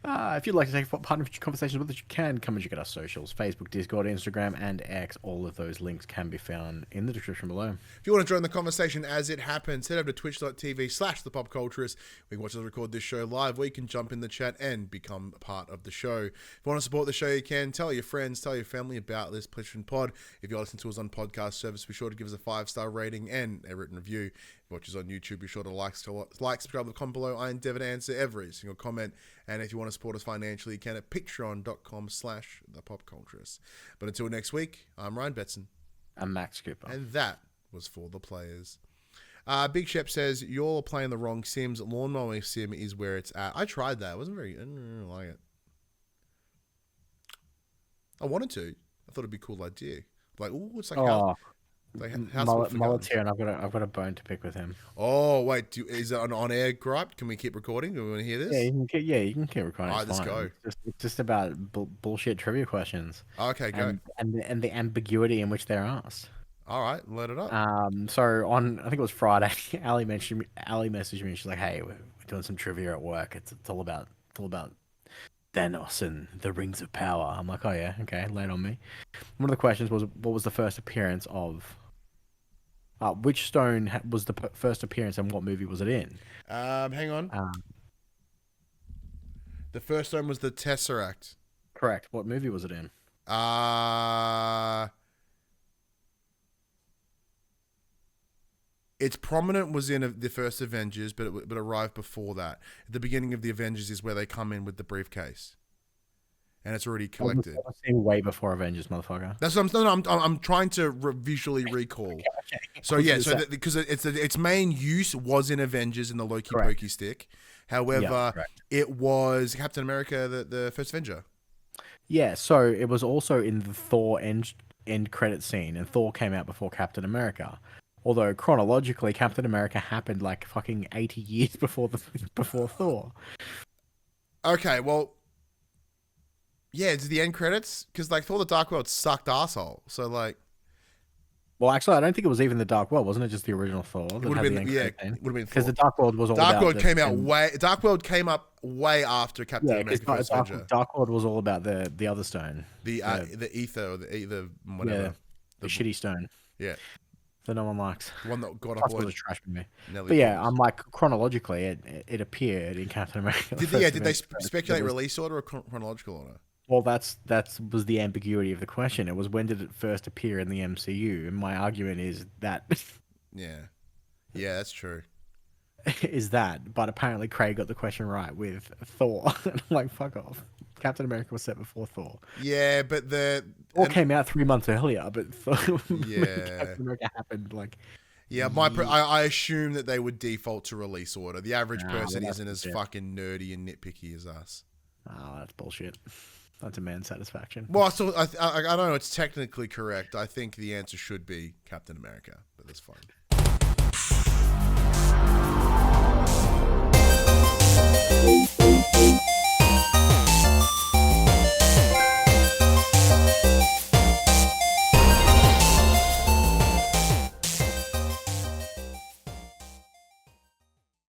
If you'd like to take part in future conversations with us, you can come and check out our socials: Facebook, Discord, Instagram, and X. All of those links can be found in the description below. If you want to join the conversation as it happens, head over to twitch.tv/thepopculturist. We can watch us record this show live, where you can jump in the chat and become a part of the show. If you want to support the show, you can tell your friends, tell your family about this PlayStation Pod. If you're listening to us on podcast service, be sure to give us a 5-star rating and a written review. If you watch us on YouTube, be sure to like, subscribe, comment below. I endeavor to answer every single comment. And if you want to support us financially, you can at patreon.com/thepopculturist. But until next week, I'm Ryan Betson. I'm Max Cooper. And that was For the Players. Big Shep says, you're playing the wrong Sims. Lawnmowing Sim is where it's at. I tried that. I didn't really like it. I wanted to. I thought it'd be a cool idea. Like, ooh, it's like Mullet's here, and I've got a bone to pick with him. Oh wait, is it an on-air gripe? Can we keep recording? Do we want to hear this? Yeah, you can keep recording. All right, let's go. It's just about bullshit trivia questions. Okay, go. And the ambiguity in which they're asked. All right, let it up. So on, I think it was Friday, Ali messaged me. She's like, "Hey, we're doing some trivia at work. It's all about Thanos and the Rings of Power." I'm like, "Oh yeah, okay, lay it on me." One of the questions was, what was the first appearance of? Which stone was the first appearance, and what movie was it in? Hang on. The first stone was the Tesseract. Correct. What movie was it in? Its prominent was in the first Avengers, but it arrived before that. At the beginning of the Avengers is where they come in with the briefcase, and it's already collected. I've seen way before Avengers, motherfucker. That's what I'm trying to visually recall. Okay. So yeah, because its main use was in Avengers in the Loki Pokey stick. However, it was Captain America, the first Avenger. Yeah, so it was also in the Thor end credit scene, and Thor came out before Captain America. Although chronologically, Captain America happened like fucking 80 years before Thor. Okay, well, yeah, it's the end credits because like Thor: The Dark World sucked arsehole. So like, well, actually, I don't think it was even the Dark World. Wasn't it just the original Thor? It would have been because the Dark World was all Dark about World came out way. Dark World came up way after Captain America: First Avenger. Dark World was all about the other stone, the ether or the whatever, the shitty stone. Yeah. That no one likes. The one that got up was trash for me. But yeah, I'm like chronologically, it appeared in Captain America. Did they speculate release order or chronological order? Well, that was the ambiguity of the question. It was when did it first appear in the MCU, and my argument is that. Yeah, that's true. Is that? But apparently Craig got the question right with Thor. Like fuck off. Captain America was set before Thor. Yeah, but Thor came out 3 months earlier, but yeah, Captain America happened like Yeah, I assume that they would default to release order. The average person isn't as fucking nerdy and nitpicky as us. Oh, that's bullshit. That's a man's satisfaction. Well, I don't know. It's technically correct. I think the answer should be Captain America, but that's fine.